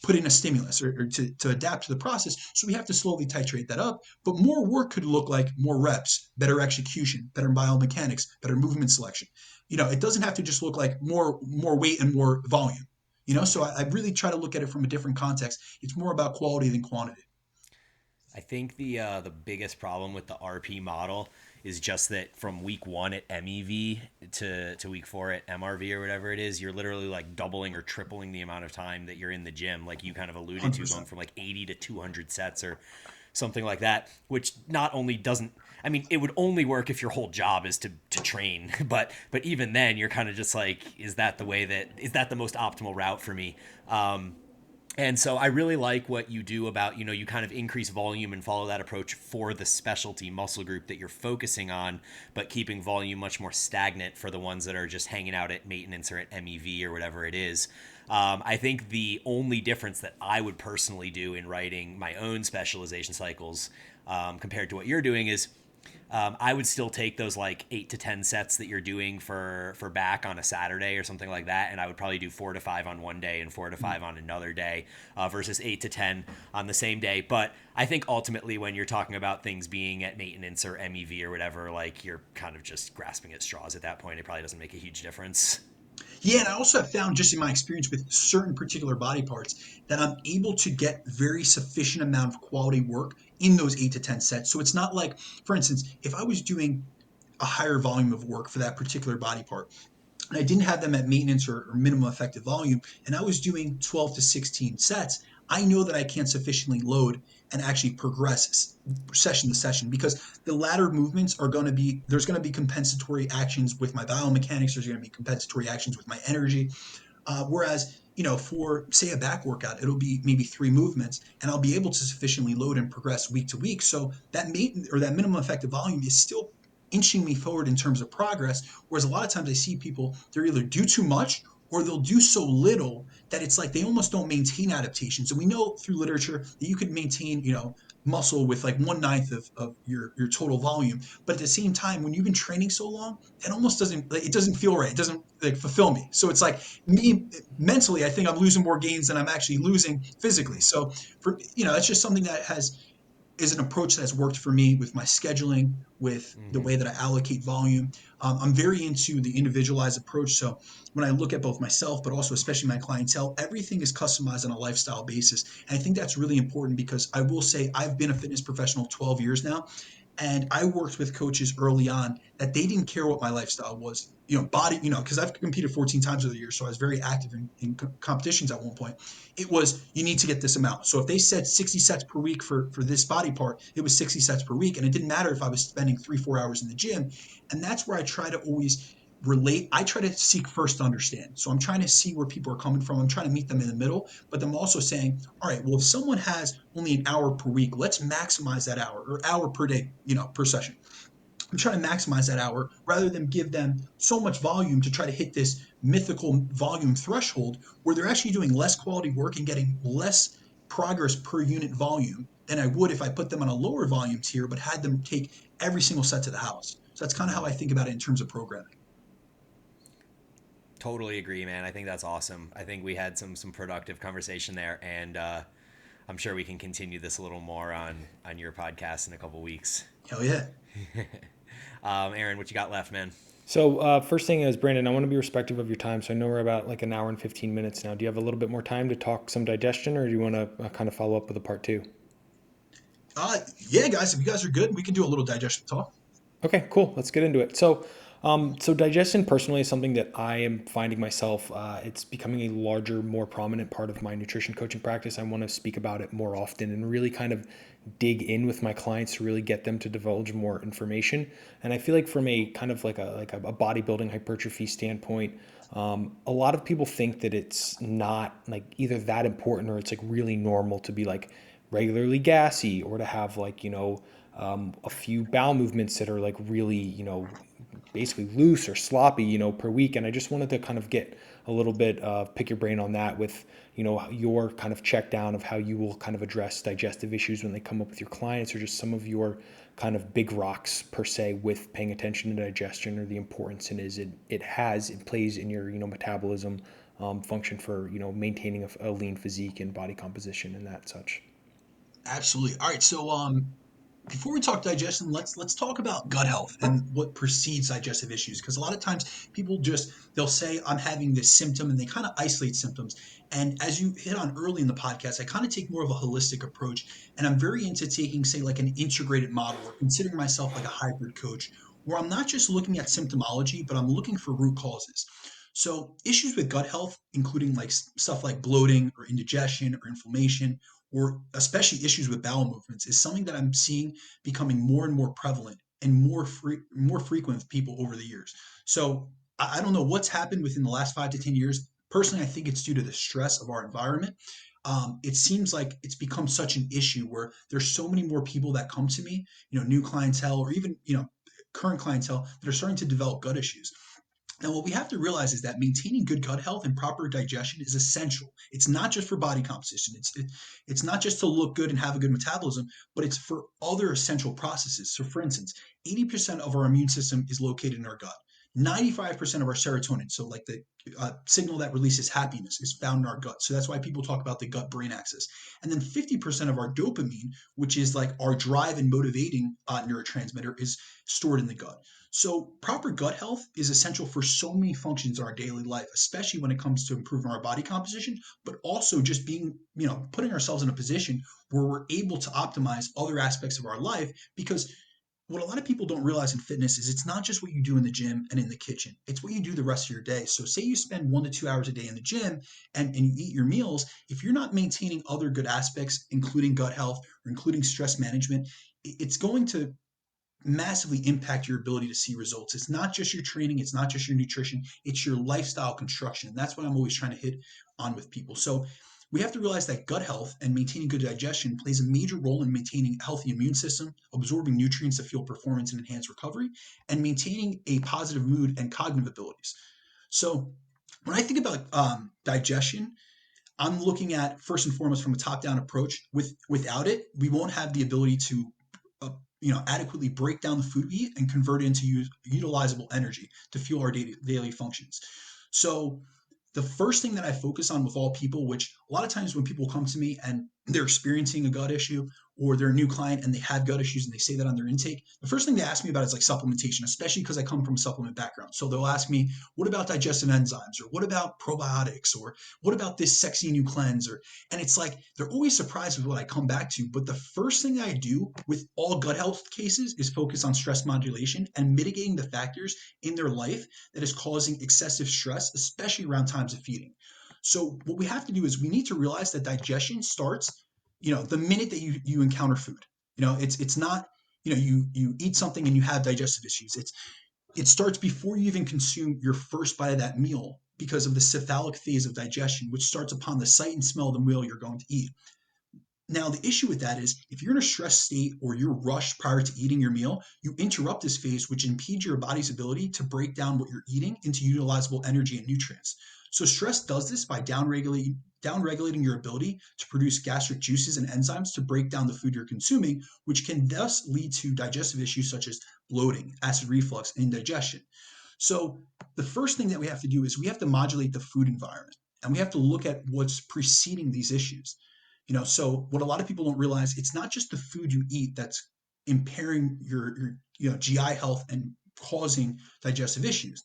put in a stimulus, or to adapt to the process. So we have to slowly titrate that up. But more work could look like more reps, better execution, better biomechanics, better movement selection. It doesn't have to just look like more weight and more volume. So I really try to look at it from a different context. It's more about quality than quantity. I think the biggest problem with the RP model is just that from week 1 at MEV to week 4 at MRV or whatever it is, you're literally like doubling or tripling the amount of time that you're in the gym, like you kind of alluded to, going 100%. from like 80 to 200 sets or something like that, which not only doesn't, I mean, it would only work if your whole job is to train, but even then you're kind of just like, is that the most optimal route for me? And so I really like what you do about, you kind of increase volume and follow that approach for the specialty muscle group that you're focusing on, but keeping volume much more stagnant for the ones that are just hanging out at maintenance or at MEV or whatever it is. I think the only difference that I would personally do in writing my own specialization cycles, compared to what you're doing, is I would still take those like 8 to 10 sets that you're doing for back on a Saturday or something like that, and I would probably do 4 to 5 on one day and 4 to 5 on another day, versus 8 to 10 on the same day. But I think ultimately, when you're talking about things being at maintenance or MEV or whatever, like, you're kind of just grasping at straws at that point. It probably doesn't make a huge difference. Yeah, and I also have found, just in my experience with certain particular body parts, that I'm able to get very sufficient amount of quality work in those 8 to 10 sets. So it's not like, for instance, if I was doing a higher volume of work for that particular body part, and I didn't have them at maintenance or minimum effective volume, and I was doing 12 to 16 sets, I know that I can't sufficiently load and actually progress session to session, because the latter movements are going to be, there's going to be compensatory actions with my biomechanics, there's going to be compensatory actions with my energy. Whereas, for say a back workout, it'll be maybe 3 movements, and I'll be able to sufficiently load and progress week to week. So that that minimum effective volume is still inching me forward in terms of progress. Whereas a lot of times I see people, they're either do too much or they'll do so little that it's like they almost don't maintain adaptations. And we know through literature that you could maintain, muscle with like 1/9 of your total volume. But at the same time, when you've been training so long, it almost doesn't, like, it doesn't feel right. It doesn't like fulfill me. So it's like, me mentally, I think I'm losing more gains than I'm actually losing physically. So it's just something that is an approach that's worked for me with my scheduling, with the Mm-hmm. way that I allocate volume. I'm very into the individualized approach. So when I look at both myself, but also especially my clientele, everything is customized on a lifestyle basis. And I think that's really important, because I will say I've been a fitness professional 12 years now. And I worked with coaches early on that they didn't care what my lifestyle was, body, because I've competed 14 times of the year. So I was very active in competitions at one point. It was, you need to get this amount. So if they said 60 sets per week for this body part, it was 60 sets per week. And it didn't matter if I was spending 3, 4 hours in the gym. And that's where I try to always relate. I try to seek first to understand. So I'm trying to see where people are coming from. I'm trying to meet them in the middle, but I'm also saying, all right, well, if someone has only an hour per week, let's maximize that hour, or hour per day, per session. I'm trying to maximize that hour rather than give them so much volume to try to hit this mythical volume threshold where they're actually doing less quality work and getting less progress per unit volume than I would if I put them on a lower volume tier but had them take every single set to the house. So that's kind of how I think about it in terms of programming. Totally agree, man. I think that's awesome. I think we had some productive conversation there, and I'm sure we can continue this a little more on your podcast in a couple weeks. Hell yeah. Aaron, what you got left, man? So first thing is, Brandon, I want to be respectful of your time. So I know we're about like an hour and 15 minutes now. Do you have a little bit more time to talk some digestion, or do you want to kind of follow up with a part two? Yeah, guys, if you guys are good, we can do a little digestion talk. Okay, cool. Let's get into it. So digestion personally is something that I am finding myself. It's becoming a larger, more prominent part of my nutrition coaching practice. I want to speak about it more often and really kind of dig in with my clients to really get them to divulge more information. And I feel like from a kind of like a bodybuilding hypertrophy standpoint, a lot of people think that it's not like either that important or it's like really normal to be like regularly gassy or to have like, a few bowel movements that are like really, basically loose or sloppy, per week. And I just wanted to kind of get a little bit pick your brain on that with, your kind of check down of how you will kind of address digestive issues when they come up with your clients or just some of your kind of big rocks per se with paying attention to digestion or the importance it plays in your, metabolism function for, maintaining a lean physique and body composition and that such. Absolutely. All right, so before we talk digestion, let's talk about gut health and what precedes digestive issues. Because a lot of times people they'll say I'm having this symptom and they kind of isolate symptoms. And as you hit on early in the podcast, I kind of take more of a holistic approach, and I'm very into taking, say, like an integrated model or considering myself like a hybrid coach, where I'm not just looking at symptomology, but I'm looking for root causes. So issues with gut health, including like stuff like bloating or indigestion or inflammation, or especially issues with bowel movements, is something that I'm seeing becoming more and more prevalent and more frequent with people over the years. So I don't know what's happened within the last 5 to 10 years. Personally, I think it's due to the stress of our environment. It seems like it's become such an issue where there's so many more people that come to me, new clientele or even current clientele that are starting to develop gut issues. And what we have to realize is that maintaining good gut health and proper digestion is essential. It's not just for body composition. It's not just to look good and have a good metabolism, but it's for other essential processes. So, for instance, 80% of our immune system is located in our gut. 95% of our serotonin, so like the signal that releases happiness, is found in our gut. So that's why people talk about the gut-brain axis. And then 50% of our dopamine, which is like our drive and motivating neurotransmitter, is stored in the gut. So proper gut health is essential for so many functions in our daily life, especially when it comes to improving our body composition, but also just being, putting ourselves in a position where we're able to optimize other aspects of our life. Because what a lot of people don't realize in fitness is it's not just what you do in the gym and in the kitchen. It's what you do the rest of your day. So say you spend 1 to 2 hours a day in the gym and you eat your meals, if you're not maintaining other good aspects, including gut health or including stress management, it's going to massively impact your ability to see results. It's not just your training, it's not just your nutrition, it's your lifestyle construction. And that's what I'm always trying to hit on with people. So we have to realize that gut health and maintaining good digestion plays a major role in maintaining a healthy immune system, absorbing nutrients to fuel performance and enhance recovery, and maintaining a positive mood and cognitive abilities. So when I think about digestion, I'm looking at first and foremost from a top-down approach. Without it, we won't have the ability to, adequately break down the food we eat and convert it into utilizable energy to fuel our daily functions. So the first thing that I focus on with all people, which a lot of times when people come to me and they're experiencing a gut issue or they're a new client and they have gut issues and they say that on their intake, the first thing they ask me about is like supplementation, especially because I come from a supplement background. So they'll ask me, what about digestive enzymes? Or what about probiotics? Or what about this sexy new cleanse? And it's like, they're always surprised with what I come back to. But the first thing I do with all gut health cases is focus on stress modulation and mitigating the factors in their life that is causing excessive stress, especially around times of feeding. So what we have to do is we need to realize that digestion starts, the minute that you encounter food. It's not, you eat something and you have digestive issues. It starts before you even consume your first bite of that meal because of the cephalic phase of digestion, which starts upon the sight and smell of the meal you're going to eat. Now, the issue with that is if you're in a stress state or you're rushed prior to eating your meal, you interrupt this phase, which impedes your body's ability to break down what you're eating into utilizable energy and nutrients. So, stress does this by downregulating your ability to produce gastric juices and enzymes to break down the food you're consuming, which can thus lead to digestive issues such as bloating, acid reflux, and indigestion. So, the first thing that we have to do is we have to modulate the food environment and we have to look at what's preceding these issues. So what a lot of people don't realize, it's not just the food you eat that's impairing your GI health and causing digestive issues.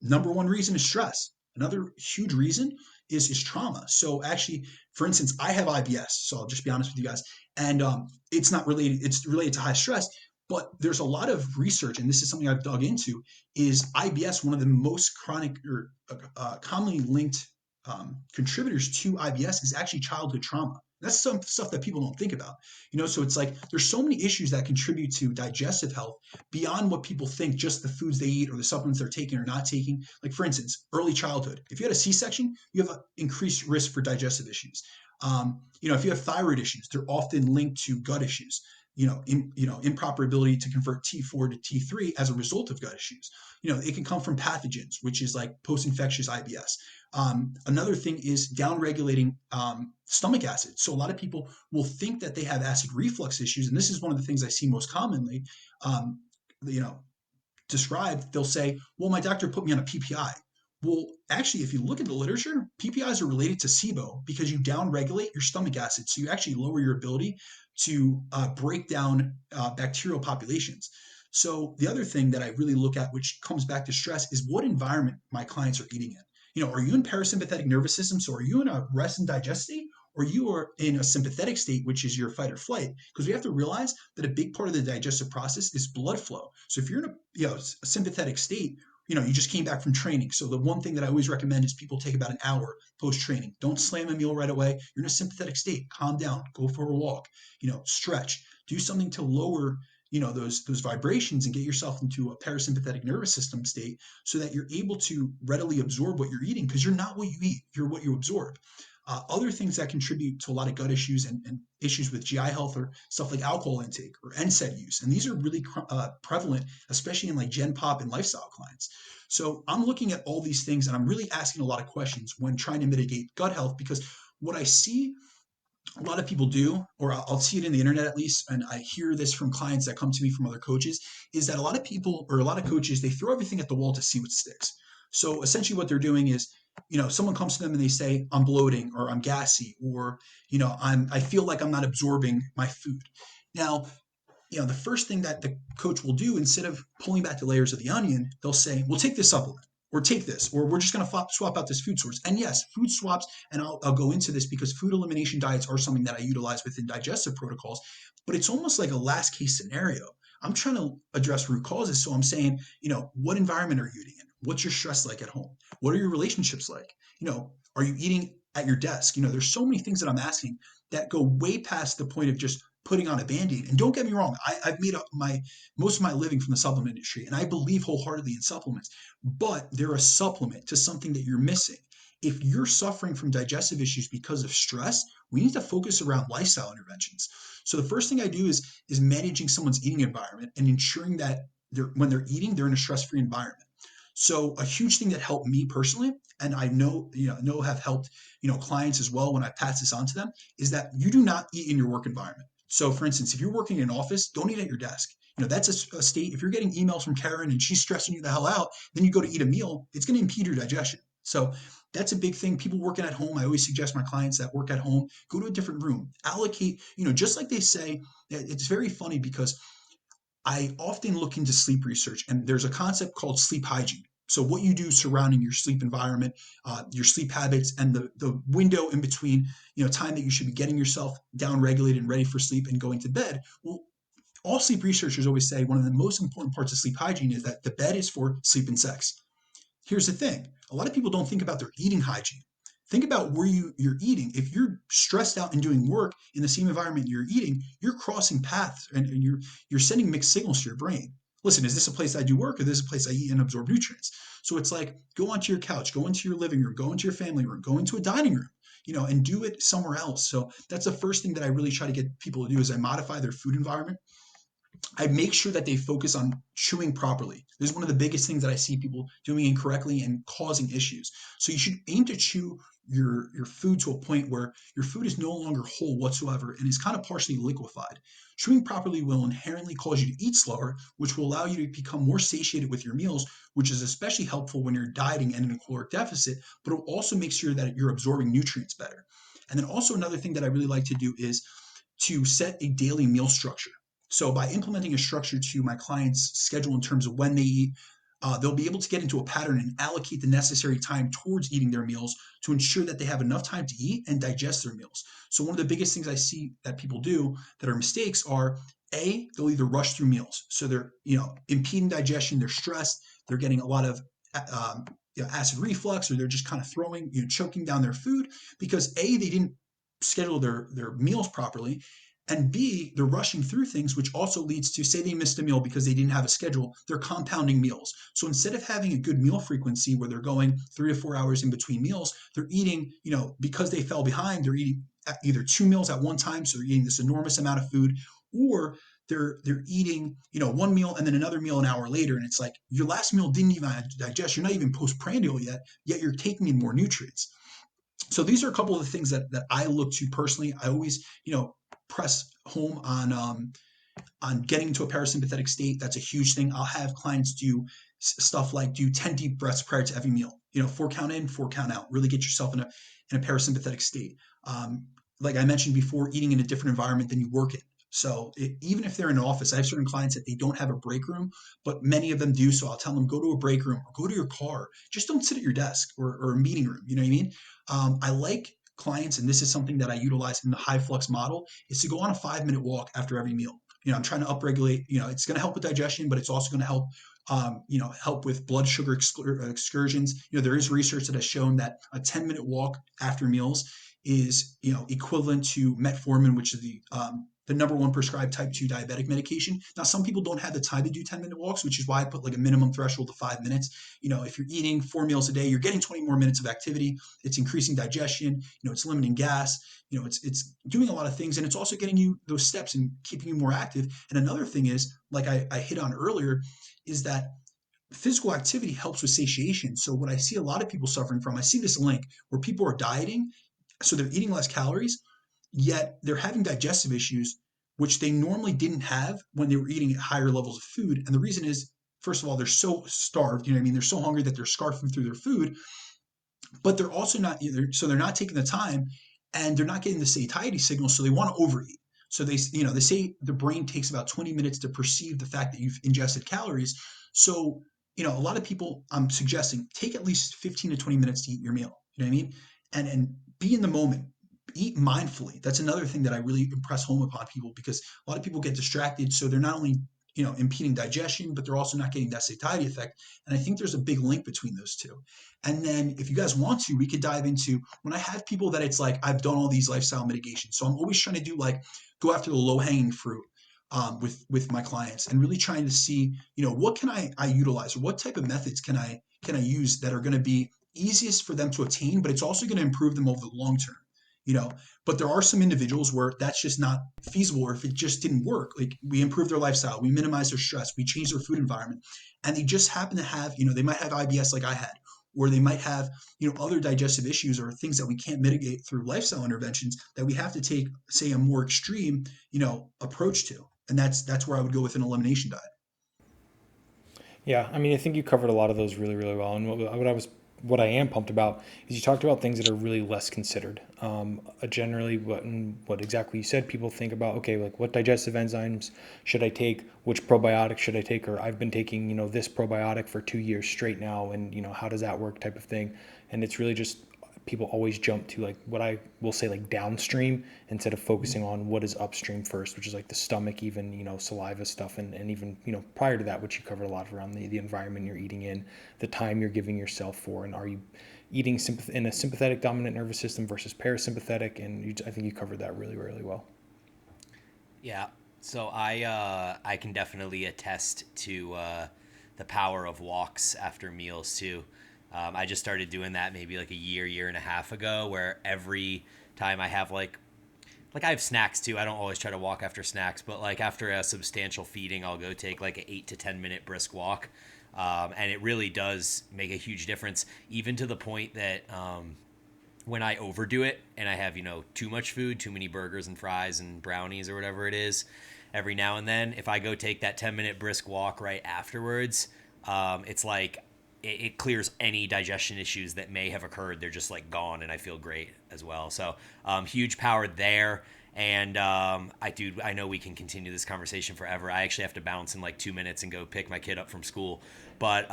Number one reason is stress. Another huge reason is trauma. So actually, for instance, I have IBS. So I'll just be honest with you guys, and it's not related. It's related to high stress, but there's a lot of research, and this is something I've dug into. Is IBS one of the most chronic or commonly linked contributors to IBS is actually childhood trauma. That's some stuff that people don't think about. So it's like there's so many issues that contribute to digestive health beyond what people think, just the foods they eat or the supplements they're taking or not taking. Like, for instance, early childhood. If you had a C-section, you have an increased risk for digestive issues. If you have thyroid issues, they're often linked to gut issues. Improper ability to convert T4 to T3 as a result of gut issues. It can come from pathogens, which is like post-infectious IBS. Another thing is downregulating stomach acid. So a lot of people will think that they have acid reflux issues, and this is one of the things I see most commonly described. They'll say, well, my doctor put me on a PPI. Well, actually, if you look at the literature, PPIs are related to SIBO because you downregulate your stomach acid. So you actually lower your ability to break down bacterial populations. So the other thing that I really look at, which comes back to stress, is what environment my clients are eating in. Are you in parasympathetic nervous system? So are you in a rest and digest state, or you are in a sympathetic state, which is your fight or flight? Because we have to realize that a big part of the digestive process is blood flow. So if you're in a sympathetic state, you just came back from training. So the one thing that I always recommend is people take about an hour post-training. Don't slam a meal right away. You're in a sympathetic state. Calm down. Go for a walk. Stretch. Do something to lower those vibrations and get yourself into a parasympathetic nervous system state so that you're able to readily absorb what you're eating, because you're not what you eat, you're what you absorb. Other things that contribute to a lot of gut issues and issues with GI health are stuff like alcohol intake or NSAID use. And these are really prevalent, especially in like Gen Pop and lifestyle clients. So I'm looking at all these things and I'm really asking a lot of questions when trying to mitigate gut health, because what I see a lot of people do, or I'll see it in the internet at least, and I hear this from clients that come to me from other coaches, is that a lot of people or a lot of coaches, they throw everything at the wall to see what sticks. So essentially what they're doing is, someone comes to them and they say, I'm bloating or I'm gassy, or, I feel like I'm not absorbing my food. Now, the first thing that the coach will do, instead of pulling back the layers of the onion, they'll say, well, take this supplement, or take this, or we're just going to swap out this food source. And yes, food swaps, and I'll go into this because food elimination diets are something that I utilize within digestive protocols, but it's almost like a last case scenario. I'm trying to address root causes. So I'm saying, what environment are you eating in? What's your stress like at home? What are your relationships like? Are you eating at your desk? There's so many things that I'm asking that go way past the point of just putting on a Band-Aid. And don't get me wrong, I've made up most of my living from the supplement industry, and I believe wholeheartedly in supplements, but they're a supplement to something that you're missing. If you're suffering from digestive issues because of stress, we need to focus around lifestyle interventions. So the first thing I do is managing someone's eating environment and ensuring that when they're eating, they're in a stress-free environment. So a huge thing that helped me personally, and I know have helped clients as well when I pass this on to them, is that you do not eat in your work environment. So for instance, if you're working in an office, don't eat at your desk. That's a state. If you're getting emails from Karen and she's stressing you the hell out, then you go to eat a meal, it's going to impede your digestion. So that's a big thing. People working at home, I always suggest my clients that work at home, go to a different room, allocate, just like they say. It's very funny because I often look into sleep research, and there's a concept called sleep hygiene. So what you do surrounding your sleep environment, your sleep habits, and the window in between, time that you should be getting yourself down regulated and ready for sleep and going to bed. Well, all sleep researchers always say one of the most important parts of sleep hygiene is that the bed is for sleep and sex. Here's the thing. A lot of people don't think about their eating hygiene. Think about where you're eating. If you're stressed out and doing work in the same environment you're eating, you're crossing paths and you're sending mixed signals to your brain. listen, is this a place I do work, or this is a place I eat and absorb nutrients? So it's like, go onto your couch, go into your living room, go into your family room, go into a dining room, and do it somewhere else. So that's the first thing that I really try to get people to do is I modify their food environment. I make sure that they focus on chewing properly. This is one of the biggest things that I see people doing incorrectly and causing issues. So you should aim to chew your food to a point where your food is no longer whole whatsoever and is kind of partially liquefied. Chewing properly will inherently cause you to eat slower, which will allow you to become more satiated with your meals, which is especially helpful when you're dieting and in a caloric deficit, but it will also make sure that you're absorbing nutrients better. And then also another thing that I really like to do is to set a daily meal structure. So by implementing a structure to my clients' schedule in terms of when they eat, they'll be able to get into a pattern and allocate the necessary time towards eating their meals to ensure that they have enough time to eat and digest their meals. So one of the biggest things I see that people do that are mistakes are they'll either rush through meals. So they're, impeding digestion, they're stressed, they're getting a lot of acid reflux, or they're just kind of throwing, choking down their food because they didn't schedule their meals properly, and B, they're rushing through things, which also leads to, say they missed a meal because they didn't have a schedule, they're compounding meals. So instead of having a good meal frequency where they're going 3 to 4 hours in between meals, they're eating, because they fell behind, they're eating either 2 meals at one time, so they're eating this enormous amount of food, or they're eating, one meal and then another meal an hour later, and it's like your last meal didn't even digest. You're not even postprandial yet you're taking in more nutrients. So these are a couple of the things that I look to personally. I always, press home on getting into a parasympathetic state. That's a huge thing. I'll have clients do stuff like do 10 deep breaths prior to every meal. 4 count in, 4 count out. Really get yourself in a parasympathetic state. Like I mentioned before, eating in a different environment than you work in. So even if they're in an office, I have certain clients that they don't have a break room, but many of them do. So I'll tell them, go to a break room or go to your car. Just don't sit at your desk or a meeting room. You know what I mean? I like clients, and this is something that I utilize in the high flux model, is to go on a 5-minute walk after every meal. I'm trying to upregulate, it's going to help with digestion, but it's also going to help, help with blood sugar excursions. There is research that has shown that a 10-minute walk after meals is, equivalent to metformin, which is the number one prescribed type 2 diabetic medication. Now, some people don't have the time to do 10-minute walks, which is why I put like a minimum threshold of 5 minutes. If you're eating 4 meals a day, you're getting 20 more minutes of activity. It's increasing digestion. It's limiting gas. It's doing a lot of things, and it's also getting you those steps and keeping you more active. And another thing is, like I hit on earlier, is that physical activity helps with satiation. So what I see a lot of people suffering from, I see this link where people are dieting, so they're eating less calories, yet they're having digestive issues, which they normally didn't have when they were eating at higher levels of food. And the reason is, first of all, they're so starved, they're so hungry that they're scarfing through their food, but they're also not either, so they're not taking the time and they're not getting the satiety signal, so they want to overeat. So they say the brain takes about 20 minutes to perceive the fact that you've ingested calories. So, a lot of people, I'm suggesting, take at least 15 to 20 minutes to eat your meal. You know what I mean? And be in the moment. Eat mindfully. That's another thing that I really impress home upon people, because a lot of people get distracted. So they're not only, impeding digestion, but they're also not getting that satiety effect. And I think there's a big link between those two. And then if you guys want to, we could dive into when I have people that it's like, I've done all these lifestyle mitigations. So I'm always trying to do go after the low hanging fruit with my clients, and really trying to see, what can I utilize, or what type of methods can I use that are going to be easiest for them to attain, but it's also going to improve them over the long term. But there are some individuals where that's just not feasible, or if it just didn't work, like we improve their lifestyle, we minimize their stress, we change their food environment, and they just happen to have, they might have IBS like I had, or they might have, other digestive issues or things that we can't mitigate through lifestyle interventions that we have to take, say, a more extreme, approach to. And that's where I would go with an elimination diet. Yeah, I mean, I think you covered a lot of those really, really well. And what I am pumped about is you talked about things that are really less considered. Generally, what exactly you said, people think about, okay, like what digestive enzymes should I take, which probiotic should I take, or I've been taking, this probiotic for 2 years straight now, and how does that work, type of thing. And it's really just people always jump to like what I will say like downstream instead of focusing on what is upstream first, which is like the stomach, even, saliva stuff. And even, prior to that, which you covered a lot around the environment you're eating in, the time you're giving yourself for, and are you eating in a sympathetic dominant nervous system versus parasympathetic. And I think you covered that really, really well. Yeah. So I can definitely attest to the power of walks after meals too. I just started doing that maybe like a year and a half ago, where every time I have like I have snacks too. I don't always try to walk after snacks, but like after a substantial feeding, I'll go take like an 8 to 10 minute brisk walk, and it really does make a huge difference, even to the point that when I overdo it and I have, too much food, too many burgers and fries and brownies or whatever it is, every now and then, if I go take that 10-minute brisk walk right afterwards, it's like it clears any digestion issues that may have occurred. They're just like gone, and I feel great as well. So huge power there. And I know we can continue this conversation forever. I actually have to bounce in like 2 minutes and go pick my kid up from school. But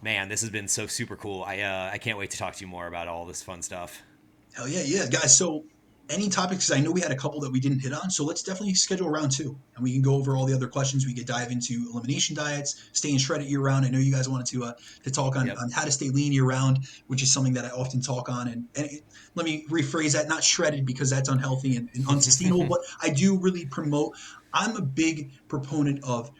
man, this has been so super cool. I can't wait to talk to you more about all this fun stuff. Hell yeah, guys. So any topics? 'Cause I know we had a couple that we didn't hit on, so let's definitely schedule round two, and we can go over all the other questions. We could dive into elimination diets, staying shredded year round. I know you guys wanted to talk on, Yep. on how to stay lean year round, which is something that I often talk on. Let me rephrase that: not shredded, because that's unhealthy and unsustainable, but I do really promote. I'm a big proponent of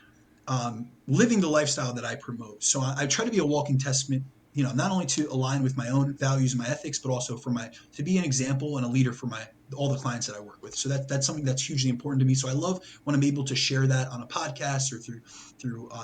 living the lifestyle that I promote. So I try to be a walking testament, not only to align with my own values and my ethics, but also to be an example and a leader for all the clients that I work with. So that's something that's hugely important to me. So I love when I'm able to share that on a podcast or through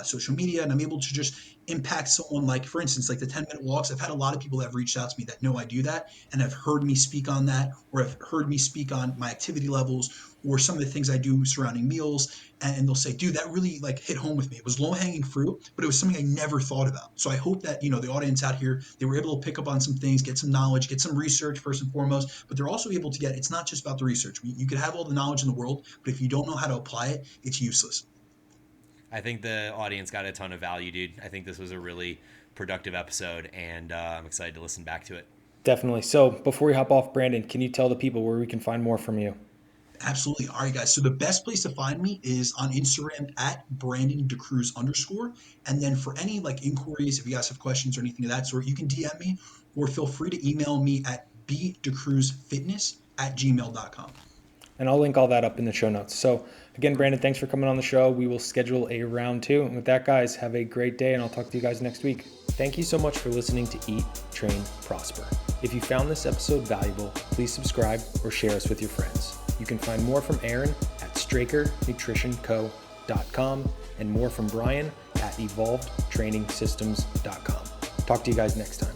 social media, and I'm able to just impact someone. Like, for instance, like the 10-minute walks. I've had a lot of people that have reached out to me that know I do that and have heard me speak on that, or have heard me speak on my activity levels or some of the things I do surrounding meals. And they'll say, dude, that really like hit home with me. It was low hanging fruit, but it was something I never thought about. So I hope that, the audience out here, they were able to pick up on some things, get some knowledge, get some research first and foremost, but they're also able to it's not just about the research. You could have all the knowledge in the world, but if you don't know how to apply it, it's useless. I think the audience got a ton of value, dude. I think this was a really productive episode, and I'm excited to listen back to it. Definitely. So before we hop off, Brandon, can you tell the people where we can find more from you? Absolutely. All right, guys. So the best place to find me is on Instagram at Brandon DaCruz _. And then for any like inquiries, if you guys have questions or anything of that sort, you can DM me or feel free to email me at bdacruzfitness@gmail.com. And I'll link all that up in the show notes. So again, Brandon, thanks for coming on the show. We will schedule a round two. And with that, guys, have a great day, and I'll talk to you guys next week. Thank you so much for listening to Eat, Train, Prosper. If you found this episode valuable, please subscribe or share us with your friends. You can find more from Aaron at strakernutritionco.com and more from Brian at evolvedtrainingsystems.com. Talk to you guys next time.